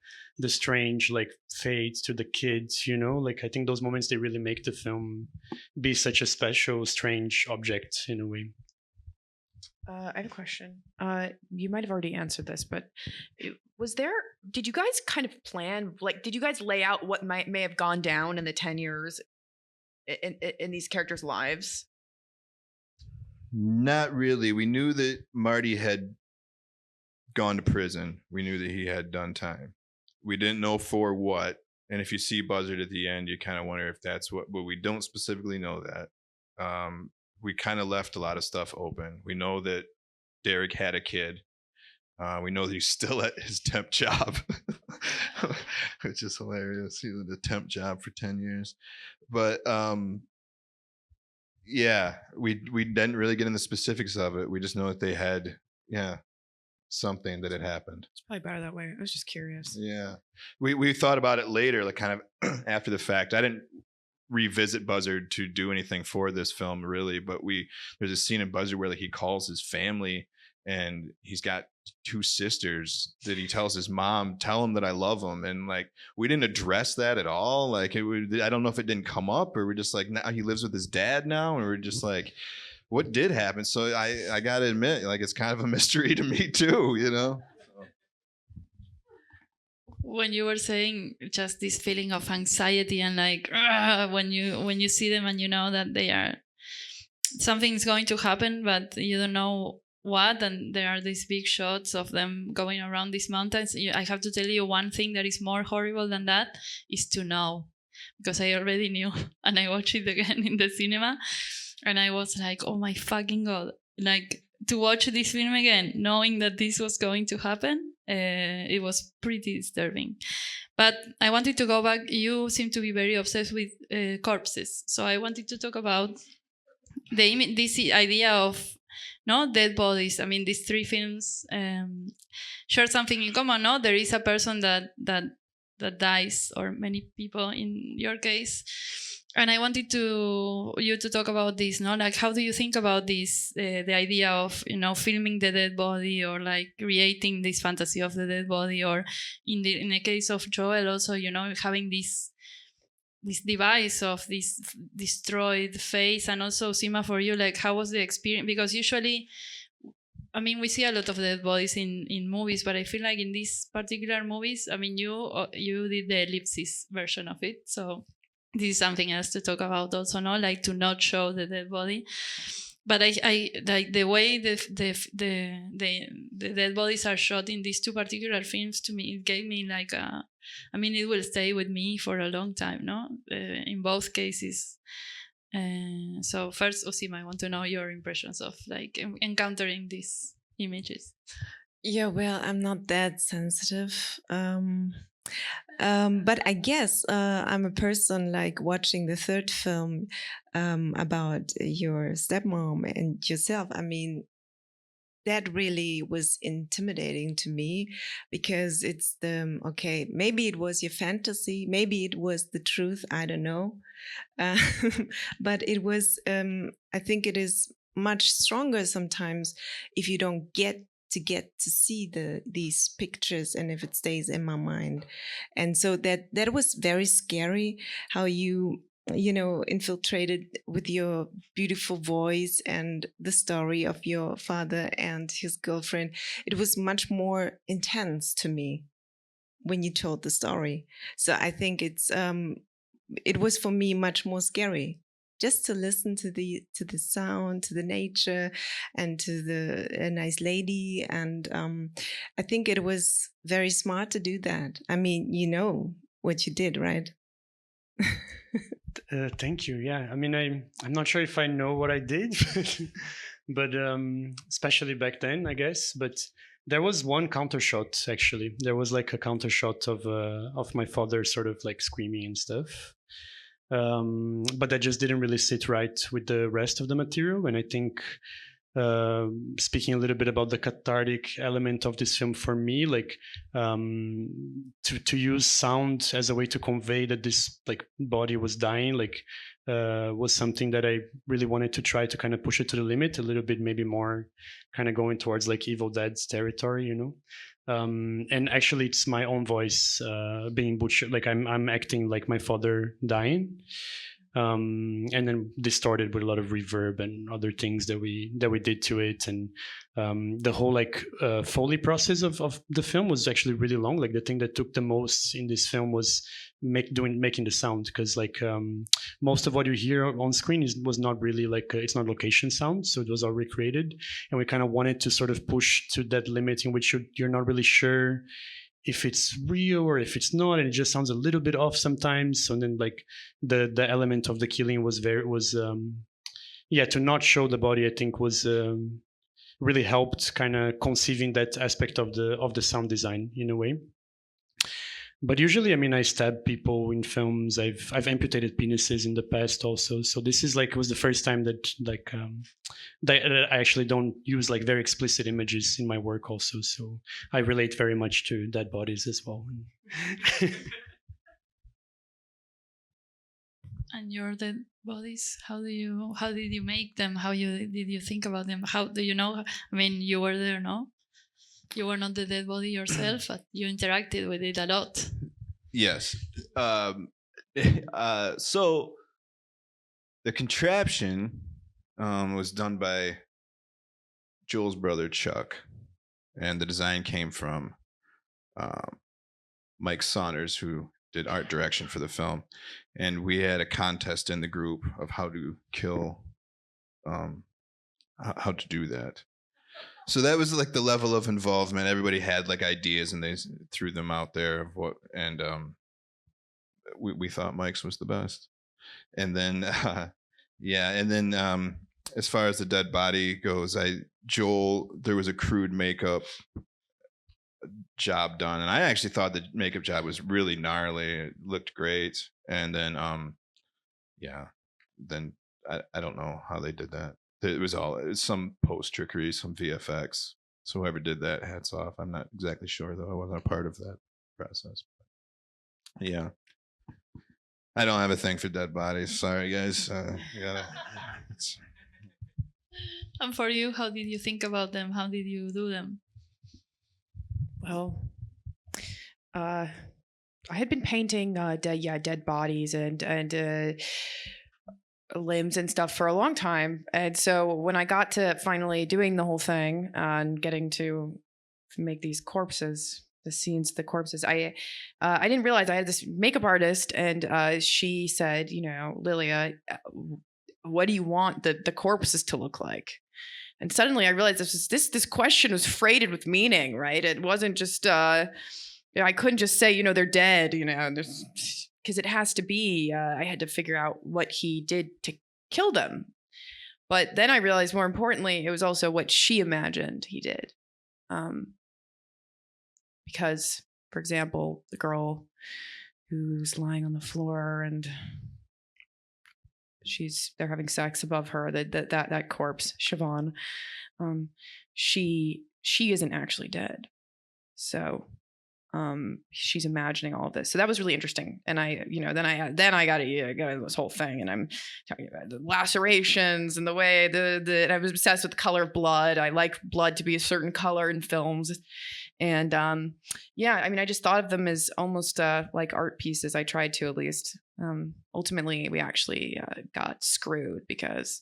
strange like fades to the kids, like I think those moments, they really make the film be such a special, strange object in a way. I have a question. You might have already answered this, but did you guys kind of plan, like, did you guys lay out what may have gone down in the 10 years in these characters' lives? Not really. We knew that Marty had gone to prison. We knew that he had done time. We didn't know for what. And if you see Buzzard at the end, you kind of wonder if that's what, but we don't specifically know that. We kind of left a lot of stuff open. We know that Derek had a kid. We know that he's still at his temp job, which is hilarious. He was at a temp job for 10 years. But we didn't really get into the specifics of it. We just know that they had, something that had happened. It's probably better that way. I was just curious. Yeah. We thought about it later, like kind of after the fact. I didn't revisit Buzzard to do anything for this film, really, but there's a scene in Buzzard where like he calls his family, and he's got 2 sisters that he tells his mom, tell him that I love him. And like, we didn't address that at all. Like, I don't know if it didn't come up, or we're just like, now he lives with his dad now. And we're just like, what did happen? So I got to admit, like, it's kind of a mystery to me too, When you were saying just this feeling of anxiety and like, when you see them and you know that something's going to happen, but you don't know what, and there are these big shots of them going around these mountains. I have to tell you, one thing that is more horrible than that is to know, because I already knew, and I watched it again in the cinema, and I was like, oh my fucking God, like, to watch this film again knowing that this was going to happen, it was pretty disturbing. But I wanted to go back. You seem to be very obsessed with corpses, so I wanted to talk about this idea of dead bodies. I mean, these 3 films share something in common. There is a person that dies, or many people in your case, And I wanted you to talk about this, no? Like, how do you think about this, the idea of, filming the dead body, or like creating this fantasy of the dead body, or in the case of Joel also, having this device of this destroyed face. And also, Sima, for you, like, how was the experience? Because usually, I mean, we see a lot of dead bodies in movies, but I feel like in these particular movies, I mean, you did the ellipsis version of it, so this is something else to talk about also, no? Like, to not show the dead body. But I like the way the dead bodies are shot in these two particular films. To me, it gave me like it will stay with me for a long time, no? In both cases. So first, Uisenma, I want to know your impressions of like encountering these images. Yeah, well, I'm not that sensitive. But I guess I'm a person like watching the third film about your stepmom and yourself. I mean, that really was intimidating to me, because it's okay, maybe it was your fantasy, maybe it was the truth, I don't know. But it was, I think it is much stronger sometimes if you don't get to see these pictures, and if it stays in my mind. And so that was very scary, how you infiltrated with your beautiful voice and the story of your father and his girlfriend. It was much more intense to me when you told the story. So I think it was for me much more scary just to listen to the sound, to the nature, and to a nice lady. And I think it was very smart to do that. I mean, you know what you did, right? Thank you. Yeah, I mean, I'm not sure if I know what I did, but especially back then, I guess. But there was one counter shot, actually. There was like a counter shot of my father sort of like screaming and stuff. But that just didn't really sit right with the rest of the material. And I think, speaking a little bit about the cathartic element of this film for me, like to use sound as a way to convey that this like body was dying, like was something that I really wanted to try to kind of push it to the limit a little bit, maybe more kind of going towards like Evil Dead's territory, you know. And actually it's my own voice being butchered, like I'm acting like my father dying, and then distorted with a lot of reverb and other things that we did to it. And the whole like Foley process of the film was actually really long. Like the thing that took the most in this film was making the sound, because like most of what you hear on screen was not really like it's not location sound, so it was all recreated. And we kind of wanted to sort of push to that limit in which you're not really sure if it's real or if it's not, and it just sounds a little bit off sometimes. So then like the element of the killing was to not show the body, I think was really helped kind of conceiving that aspect of the sound design in a way. But usually, I mean, I stab people in films. I've amputated penises in the past also. So this is like was the first time that like that I actually don't use like very explicit images in my work also. So I relate very much to dead bodies as well. And your dead bodies, how did you make them? Did you think about them? How do you know? I mean, you were there, no? You were not the dead body yourself, but you interacted with it a lot. Yes. So the contraption was done by Joel's brother, Chuck. And the design came from Mike Saunders, who did art direction for the film. And we had a contest in the group of how to kill, how to do that. So that was like the level of involvement. Everybody had like ideas and they threw them out there of what, and we thought Mike's was the best. And then as far as the dead body goes, there was a crude makeup job done, and I actually thought the makeup job was really gnarly. It looked great. And then then I don't know how they did that. It was some post trickery, some VFX. So whoever did that, hats off. I'm not exactly sure though. I wasn't a part of that process. Yeah. I don't have a thing for dead bodies. Sorry, guys. And for you, how did you think about them? How did you do them? Well, I had been painting dead bodies and limbs and stuff for a long time, and so when I got to finally doing the whole thing and getting to make these corpses, the scenes, the corpses, I didn't realize I had this makeup artist, and she said, you know, Lilliya, what do you want the corpses to look like? And suddenly I realized this question was freighted with meaning, right? It wasn't just I couldn't just say, you know, they're dead, you know, because it has to be. I had to figure out what he did to kill them. But then I realized, more importantly, it was also what she imagined he did. Because, for example, the girl who's lying on the floor and they're having sex above her, that corpse, Siobhan, she isn't actually dead. So she's imagining all of this. So that was really interesting. And then I got this whole thing, and I'm talking about the lacerations and the way and I was obsessed with the color of blood. I like blood to be a certain color in films. And I just thought of them as almost like art pieces. I tried to, at least. Ultimately, we actually got screwed because,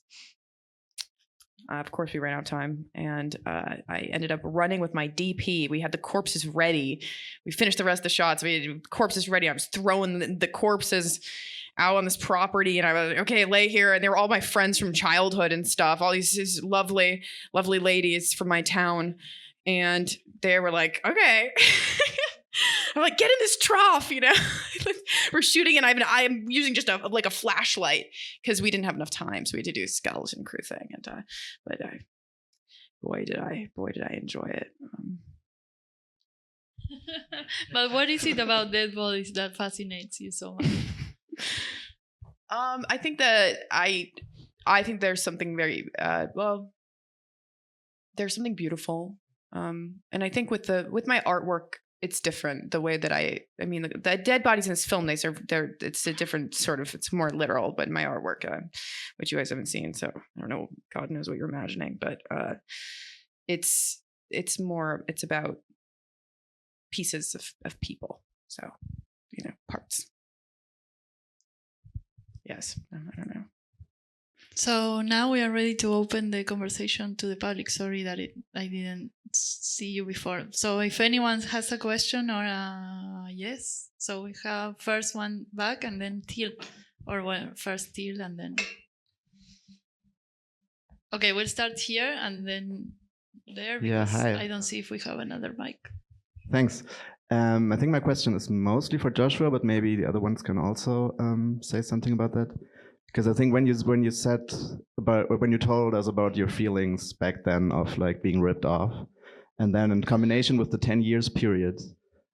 of course, we ran out of time, and I ended up running with my DP. We had the corpses ready. We finished the rest of the shots. We had corpses ready. I was throwing the corpses out on this property, and I was like, okay, lay here. And they were all my friends from childhood and stuff. All these lovely, lovely ladies from my town, and they were like, okay. I'm like, get in this trough, you know. We're shooting, and I'm using just a flashlight because we didn't have enough time, so we had to do a skeleton crew thing. And boy did I enjoy it. But what is it about dead bodies that fascinates you so much? I think that I think there's something very there's something beautiful, and I think with my artwork, it's different. The way that the dead bodies in this film, it's a different sort of, it's more literal. But my artwork, which you guys haven't seen, so I don't know, God knows what you're imagining, but it's about pieces of people. So, you know, parts. Yes, I don't know. So now we are ready to open the conversation to the public. Sorry that I didn't see you before. So if anyone has a question or a yes, so we have first one back and then Till, or first Till and then. Okay, we'll start here and then there. Yeah, hi. I don't see if we have another mic. Thanks. I think my question is mostly for Joshua, but maybe the other ones can also say something about that. Because I think when you told us about your feelings back then of like being ripped off, and then in combination with the 10 years period,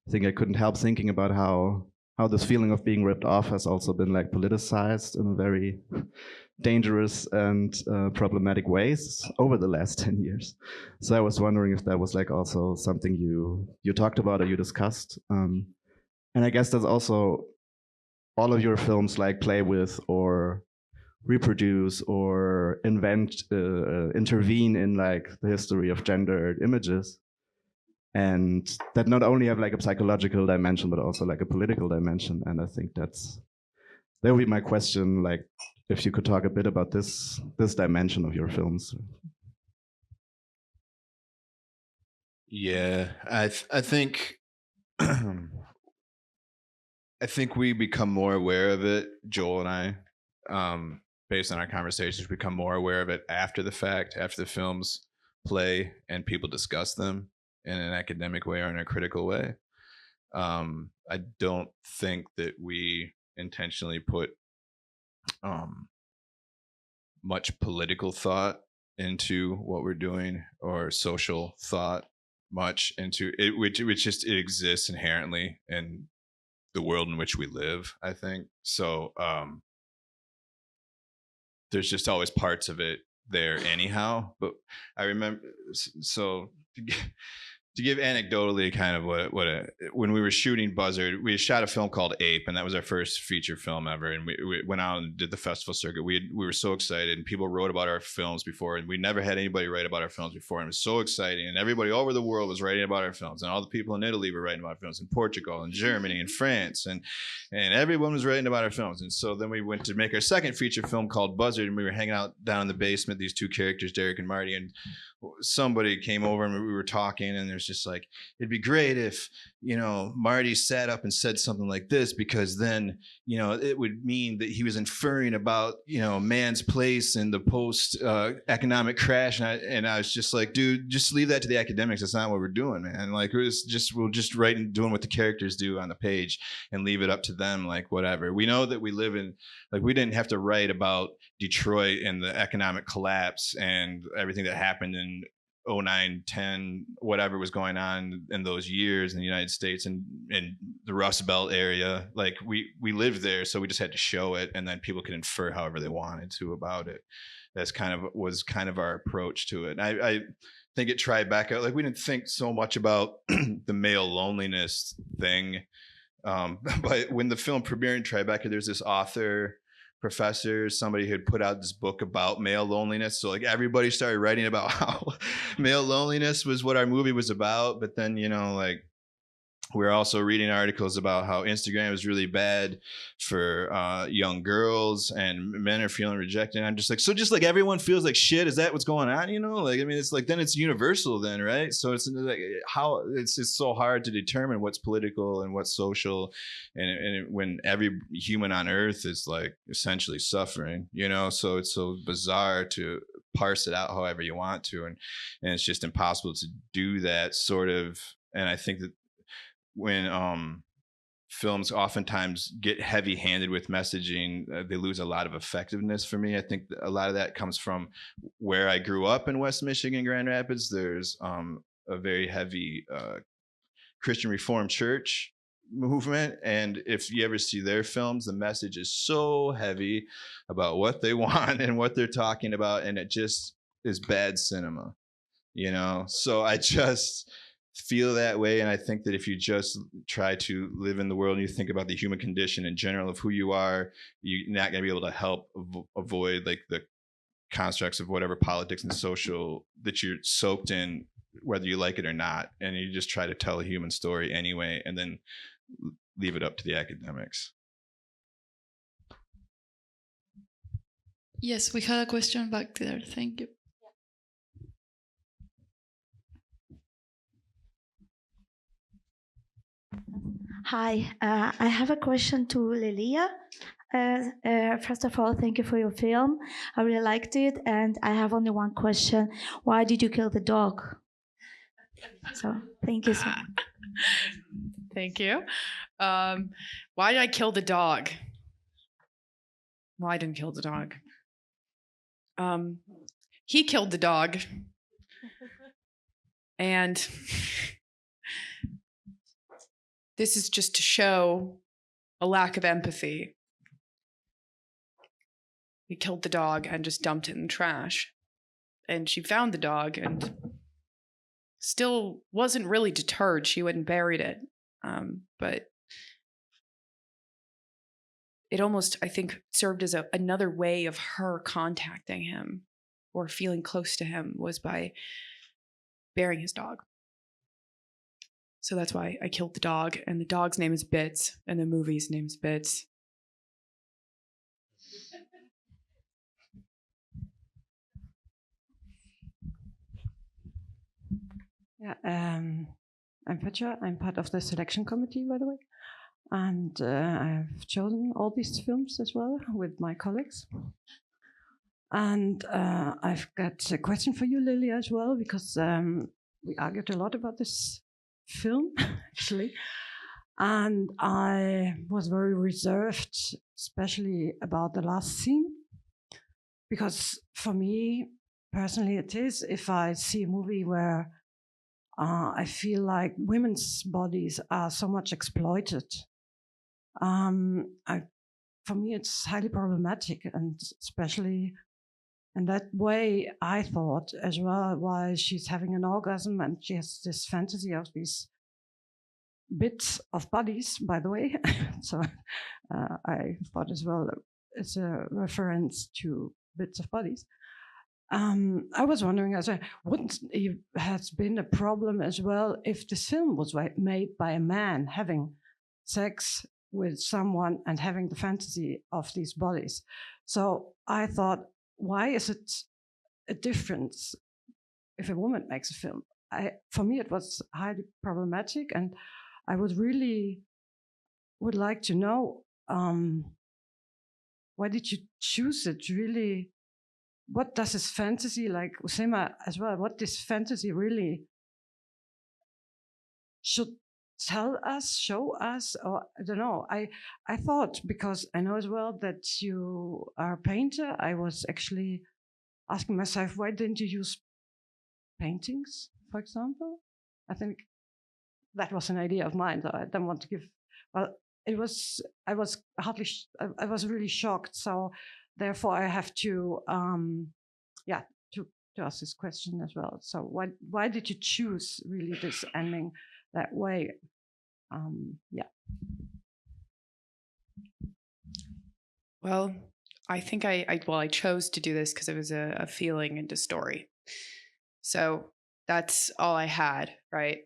I think I couldn't help thinking about how this feeling of being ripped off has also been like politicized in very dangerous and problematic ways over the last 10 years. So I was wondering if that was like also something you talked about or you discussed. And I guess that's also all of your films like play with or reproduce or intervene in like the history of gendered images, and that not only have like a psychological dimension but also like a political dimension. And I think that would be my question, like if you could talk a bit about this dimension of your films. Yeah, I think I think we become more aware of it, Joel and I, based on our conversations, become more aware of it after the fact, after the films play and people discuss them in an academic way or in a critical way. I don't think that we intentionally put much political thought into what we're doing or social thought much into it, which just it exists inherently in the world in which we live, I think. So there's just always parts of it there anyhow. But I remember, so to give anecdotally kind of when we were shooting Buzzard, we shot a film called Ape, and that was our first feature film ever. And we went out and did the festival circuit. We were so excited, and people wrote about our films before, and we never had anybody write about our films before. And it was so exciting, and everybody all over the world was writing about our films, and all the people in Italy were writing about our films, in Portugal and Germany and France, and everyone was writing about our films. And so then we went to make our second feature film called Buzzard, and we were hanging out down in the basement, these two characters, Derek and Marty, and somebody came over and we were talking, and there's just like, it'd be great if, you know, Marty sat up and said something like this, because then, you know, it would mean that he was inferring about, you know, man's place in the post economic crash. And I was just like, dude, just leave that to the academics. That's not what we're doing, man. Like, we'll just write and doing what the characters do on the page and leave it up to them. Like, whatever. We know that we live in, like, we didn't have to write about Detroit and the economic collapse and everything that happened in 09, 10, whatever was going on in those years in the United States and in the Rust Belt area. Like, we lived there, so we just had to show it, and then people could infer however they wanted to about it. That's was kind of our approach to it. And I think at Tribeca, like, we didn't think so much about the male loneliness thing. But when the film premiered in Tribeca, there's this author, professor, somebody who had put out this book about male loneliness. So like everybody started writing about how male loneliness was what our movie was about. But then, you know, like, we're also reading articles about how Instagram is really bad for young girls and men are feeling rejected. And I'm just like, so just like everyone feels like shit, is that what's going on? You know, like, I mean, it's like, then it's universal then, right? So it's like how it's so hard to determine what's political and what's social. And when every human on earth is like essentially suffering, you know, so it's so bizarre to parse it out however you want to. And it's just impossible to do that sort of. And I think that when films oftentimes get heavy-handed with messaging, they lose a lot of effectiveness for me. I think a lot of that comes from where I grew up in West Michigan, Grand Rapids. There's a very heavy Christian Reformed church movement, and if you ever see their films, the message is so heavy about what they want and what they're talking about, and it just is bad cinema, you know? So I just feel that way, and I think that if you just try to live in the world and you think about the human condition in general of who you are, you're not going to be able to help avoid like the constructs of whatever politics and social that you're soaked in, whether you like it or not, and you just try to tell a human story anyway, and then leave it up to the academics. Yes, we had a question back there. Thank you. Hi, I have a question to Lilliya. First of all, thank you for your film. I really liked it, and I have only one question. Why did you kill the dog? So, thank you so much. Thank you. Why did I kill the dog? Well, I didn't kill the dog. He killed the dog. And this is just to show a lack of empathy. He killed the dog and just dumped it in the trash. And she found the dog and still wasn't really deterred. She went and buried it. But it almost, I think, served as another way of her contacting him or feeling close to him, was by burying his dog. So that's why I killed the dog, and the dog's name is Bits, and the movie's name is Bits. Yeah, I'm Petra. I'm part of the selection committee, by the way. And I've chosen all these films as well with my colleagues. And I've got a question for you, Lilliya, as well, because we argued a lot about this film, actually. And I was very reserved, especially about the last scene. Because for me, personally, it is, if I see a movie where I feel like women's bodies are so much exploited. For me, it's highly problematic, and especially And that way, I thought as well, while she's having an orgasm and she has this fantasy of these bits of bodies, by the way. So I thought as well it's a reference to bits of bodies. I was wondering, as wouldn't it have been a problem as well if this film was made by a man having sex with someone and having the fantasy of these bodies? So I thought, why is it a difference if a woman makes a film? For me, it was highly problematic, and I would like to know, why did you choose it? Really, what does this fantasy, like Uisenma as well, what this fantasy really should tell us, show us, or I don't know. I thought, because I know as well that you are a painter, I was actually asking myself, why didn't you use paintings, for example? I think that was an idea of mine, so I don't want to give, well, I was really shocked. So therefore I have to, to ask this question as well. So why did you choose really this ending that way? Well, I think I chose to do this because it was a feeling and a story. So that's all I had, right?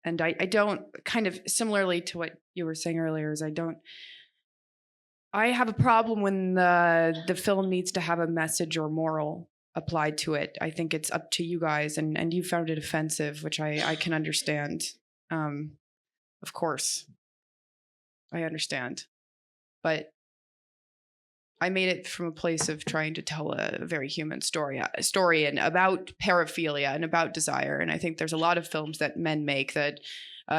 And I don't, kind of similarly to what you were saying earlier, is I have a problem when the film needs to have a message or moral applied to it. I think it's up to you guys, and you found it offensive, which I can understand. Of course, I understand. But I made it from a place of trying to tell a very human story and about paraphilia and about desire. And I think there's a lot of films that men make that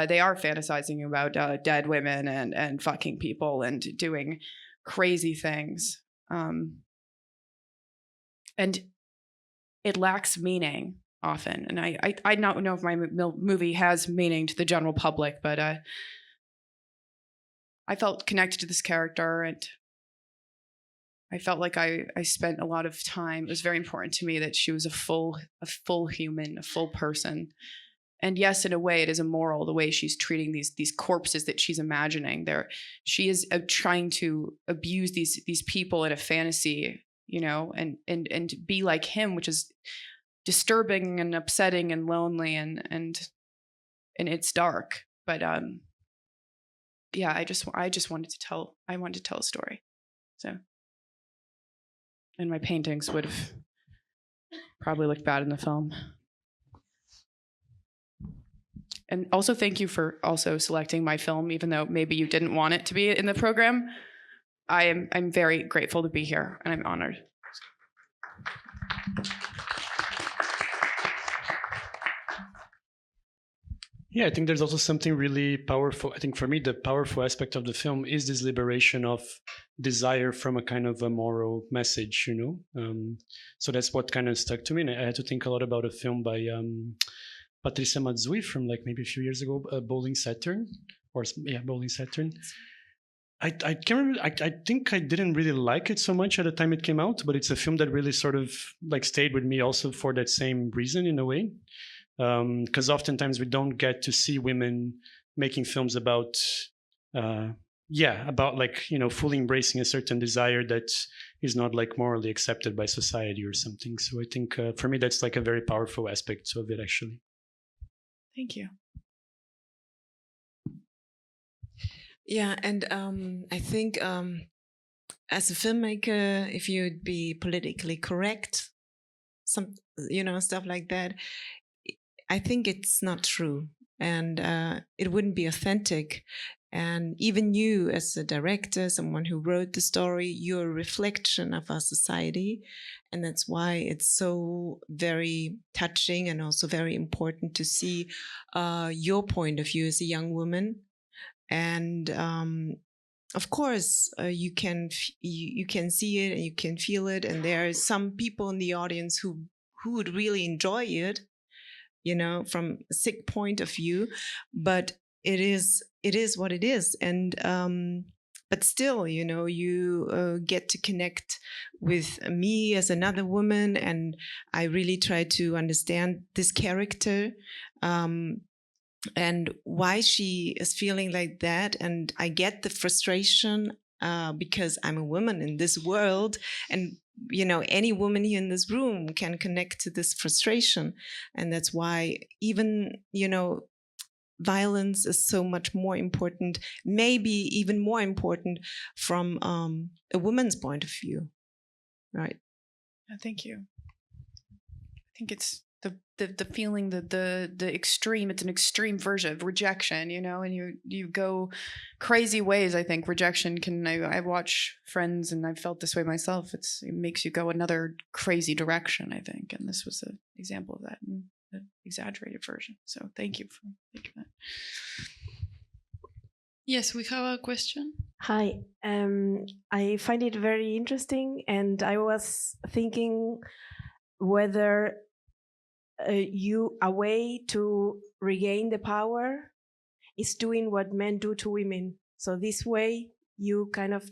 they are fantasizing about dead women and fucking people and doing crazy things. And it lacks meaning often. And I don't know if my movie has meaning to the general public, but I felt connected to this character, and I felt like I spent a lot of time. It was very important to me that she was a full human, a full person. And yes, in a way, it is immoral the way she's treating these corpses that she's imagining. She is trying to abuse these people in a fantasy, and be like him, which is disturbing and upsetting and lonely and it's dark. But yeah, I wanted to tell a story. So. And my paintings would have probably looked bad in the film. And also thank you for also selecting my film, even though maybe you didn't want it to be in the program. I'm very grateful to be here, and I'm honored. Yeah, I think there's also something really powerful. I think for me, the powerful aspect of the film is this liberation of desire from a kind of a moral message, So that's what kind of stuck to me. And I had to think a lot about a film by Patricia Matsui from like maybe a few years ago, Bowling Saturn. Bowling Saturn. I can't remember. I think I didn't really like it so much at the time it came out, but it's a film that really sort of like stayed with me also for that same reason in a way. Because oftentimes we don't get to see women making films about like, fully embracing a certain desire that is not like morally accepted by society or something. So I think for me, that's like a very powerful aspect of it, actually. Thank you. Yeah, and I think as a filmmaker, if you'd be politically correct, stuff like that, I think it's not true, and it wouldn't be authentic. And even you, as a director, someone who wrote the story, you're a reflection of our society, and that's why it's so very touching and also very important to see your point of view as a young woman. And of course, you can see it and you can feel it, and there are some people in the audience who would really enjoy it. From a sick point of view, but it is what it is. And but still, you know, you get to connect with me as another woman, and I really try to understand this character and why she is feeling like that. And I get the frustration because I'm a woman in this world, and you know, any woman here in this room can connect to this frustration, and that's why even, you know, violence is so much more important, maybe even more important from a woman's point of view, right? Thank you. I think it's the feeling that the extreme, it's an extreme version of rejection, you know, and you go crazy ways. I think rejection can, I watch Friends and I've felt this way myself. It makes you go another crazy direction, I think. And this was an example of that, in an exaggerated version. So thank you for making that. Yes, we have a question. Hi, I find it very interesting, and I was thinking whether a way to regain the power is doing what men do to women. So this way you kind of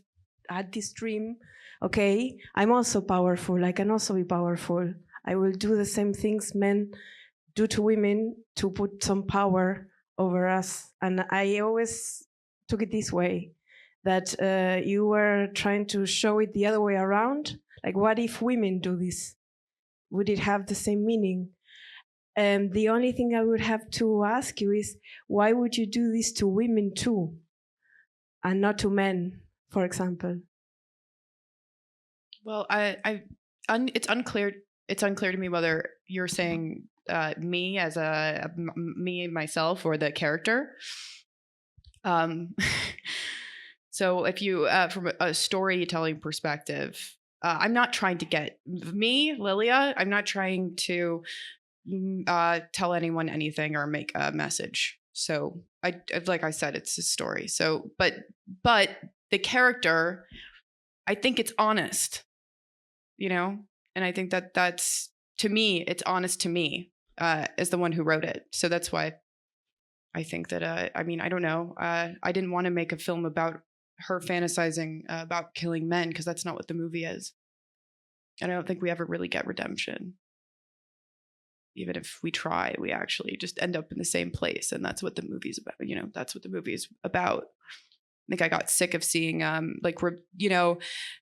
had this dream, okay, I'm also powerful, I can also be powerful. I will do the same things men do to women to put some power over us. And I always took it this way, that you were trying to show it the other way around. Like, what if women do this? Would it have the same meaning? And the only thing I would have to ask you is, why would you do this to women too, and not to men, for example? Well, it's unclear. It's unclear to me whether you're saying me as me myself or the character. So if you, from a storytelling perspective, I'm not trying to get me, Lilliya. I'm not trying to tell anyone anything or make a message. So like I said, it's a story. So, but the character, I think it's honest, you know, and I think that's, to me, it's honest to me as the one who wrote it. So that's why I think that, I mean, I don't know. I didn't want to make a film about her fantasizing about killing men, because that's not what the movie is. And I don't think we ever really get redemption. Even if we try, we actually just end up in the same place. And that's what the movie's about. You know, that's what the movie is about. I think I got sick of seeing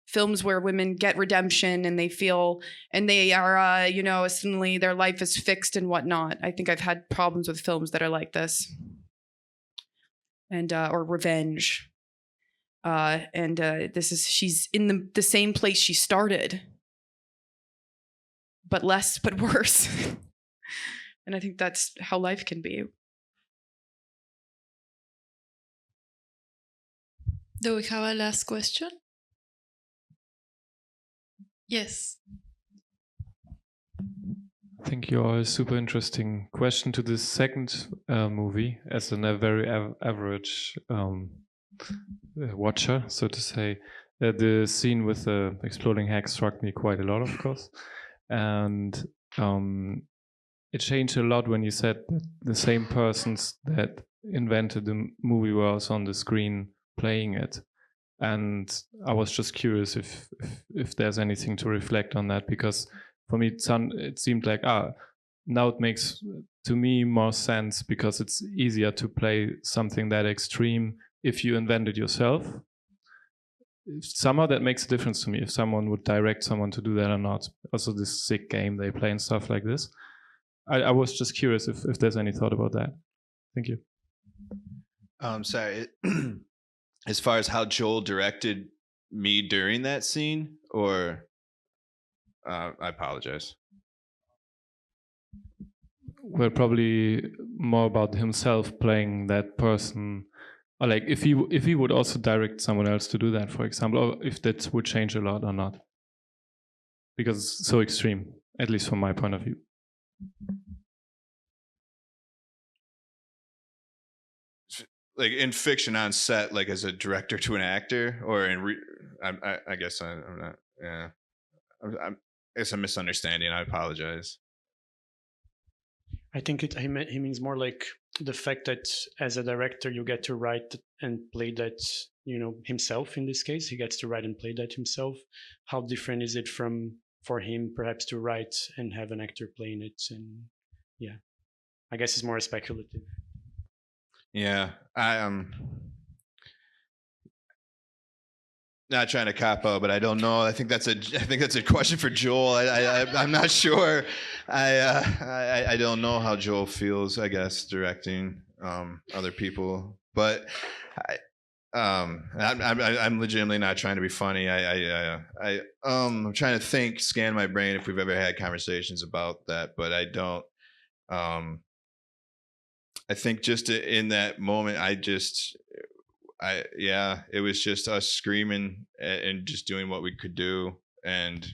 films where women get redemption and they feel, and they are, suddenly their life is fixed and whatnot. I think I've had problems with films that are like this. And, or revenge. She's in the same place she started, but worse. And I think that's how life can be. Do we have a last question? Yes. I think you're a super interesting question to this second movie, as a very average watcher, so to say. The scene with the exploding hack struck me quite a lot, of course. And it changed a lot when you said that the same persons that invented the movie were also on the screen playing it. And I was just curious if there's anything to reflect on that, because for me it seemed like now it makes to me more sense, because it's easier to play something that extreme if you invent it yourself. Somehow that makes a difference to me, if someone would direct someone to do that or not. Also this sick game they play and stuff like this. I was just curious if there's any thought about that. Thank you. Sorry. As far as how Joel directed me during that scene, or I apologize. Well, probably more about himself playing that person, or like if he would also direct someone else to do that, for example, or if that would change a lot or not, because it's so extreme, at least from my point of view. Like in fiction on set, like as a director to an actor, or in I guess I'm not. Yeah, it's a misunderstanding. I apologize. I think he means more like the fact that as a director you get to write and play that, himself. In this case, he gets to write and play that himself. How different is it for him perhaps to write and have an actor playing it? And yeah, I guess it's more speculative. Yeah, not trying to cop out, but I don't know. I think that's a question for Joel. I'm not sure. I don't know how Joel feels, I guess, directing other people. But I'm legitimately not trying to be funny. I'm trying to scan my brain if we've ever had conversations about that, but I don't. I think just in that moment, it was just us screaming and just doing what we could do. And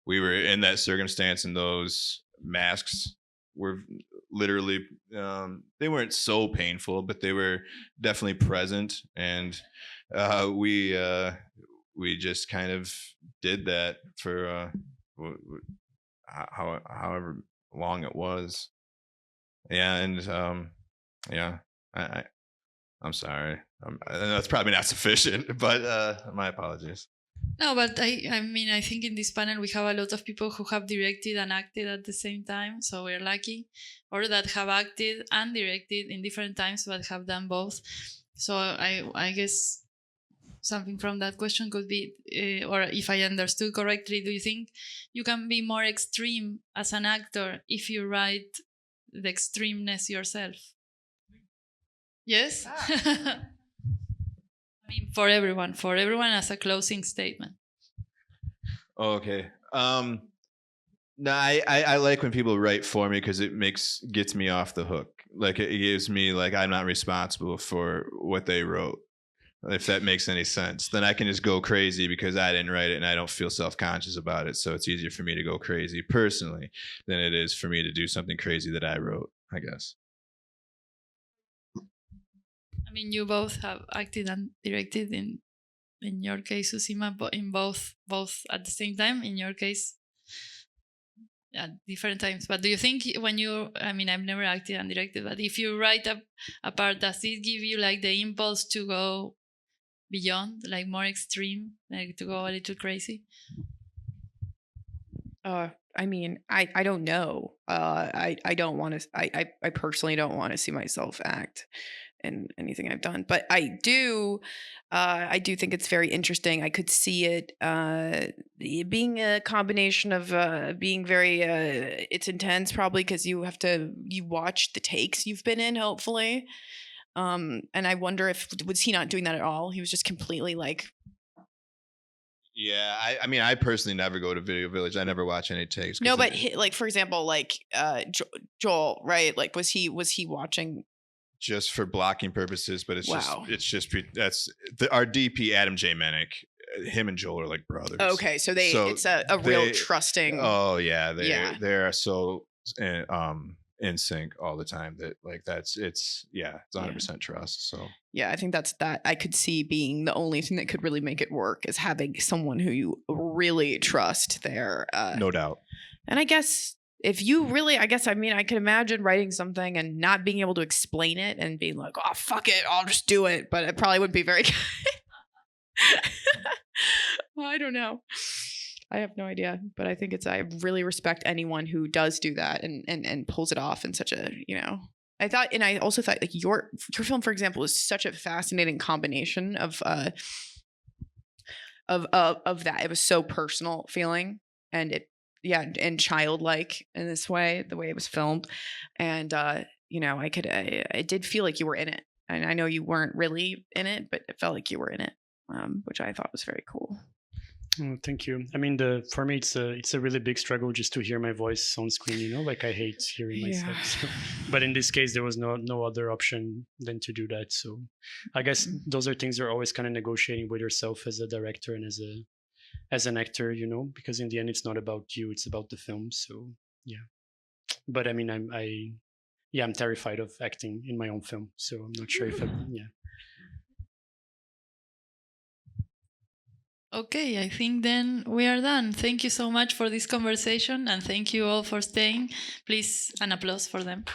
we were in that circumstance, and those masks were literally, they weren't so painful, but they were definitely present. And we just kind of did that for however long it was. Yeah. And I'm sorry. That's probably not sufficient, but my apologies. No, but I think in this panel we have a lot of people who have directed and acted at the same time, so we're lucky, or that have acted and directed in different times but have done both. So I guess something from that question could be, or if I understood correctly, do you think you can be more extreme as an actor if you write the extremeness yourself? Yes? For everyone as a closing statement. Okay. No, I like when people write for me because it gets me off the hook. Like it gives me I'm not responsible for what they wrote. If that makes any sense, then I can just go crazy because I didn't write it and I don't feel self-conscious about it. So it's easier for me to go crazy personally than it is for me to do something crazy that I wrote, I guess. You both have acted and directed in your case, Uisenma, in both at the same time. In your case, at different times. But do you think when I've never acted and directed, but if you write a part, does it give you the impulse to go beyond, more extreme, to go a little crazy? I don't know. I don't want to. I personally don't want to see myself act in anything I've done, but I do think it's very interesting. I could see it being a combination of being very it's intense probably because you watch the takes you've been in, hopefully, and I wonder was he not doing that at all? He was just completely Yeah, I personally never go to Video Village. I never watch any takes. No, but for example, Joel, right? Was he watching? Just for blocking purposes, but it's wow. Our DP Adam J. Menick, him and Joel are like brothers. Okay, so it's a real trusting. Oh yeah, they're so in sync all the time that it's 100% trust. So yeah, I think that I could see being the only thing that could really make it work is having someone who you really trust there. No doubt. And I guess. If you really, I could imagine writing something and not being able to explain it and being like, oh, fuck it, I'll just do it. But it probably wouldn't be very good. Well, I don't know. I have no idea. But I think I really respect anyone who does do that and pulls it off in such a, I also thought your film, for example, is such a fascinating combination of that. It was so personal feeling and and childlike in this way, the way it was filmed. And, I did feel like you were in it. And I know you weren't really in it, but it felt like you were in it, which I thought was very cool. Oh, thank you. For me, it's a really big struggle just to hear my voice on screen, I hate hearing myself. So. But in this case, there was no other option than to do that. So I guess those are things you're always kind of negotiating with yourself as a director and as an actor, because in the end, it's not about you, it's about the film. So, yeah. But I'm terrified of acting in my own film. So I'm not sure if Okay, I think then we are done. Thank you so much for this conversation and thank you all for staying. Please, an applause for them.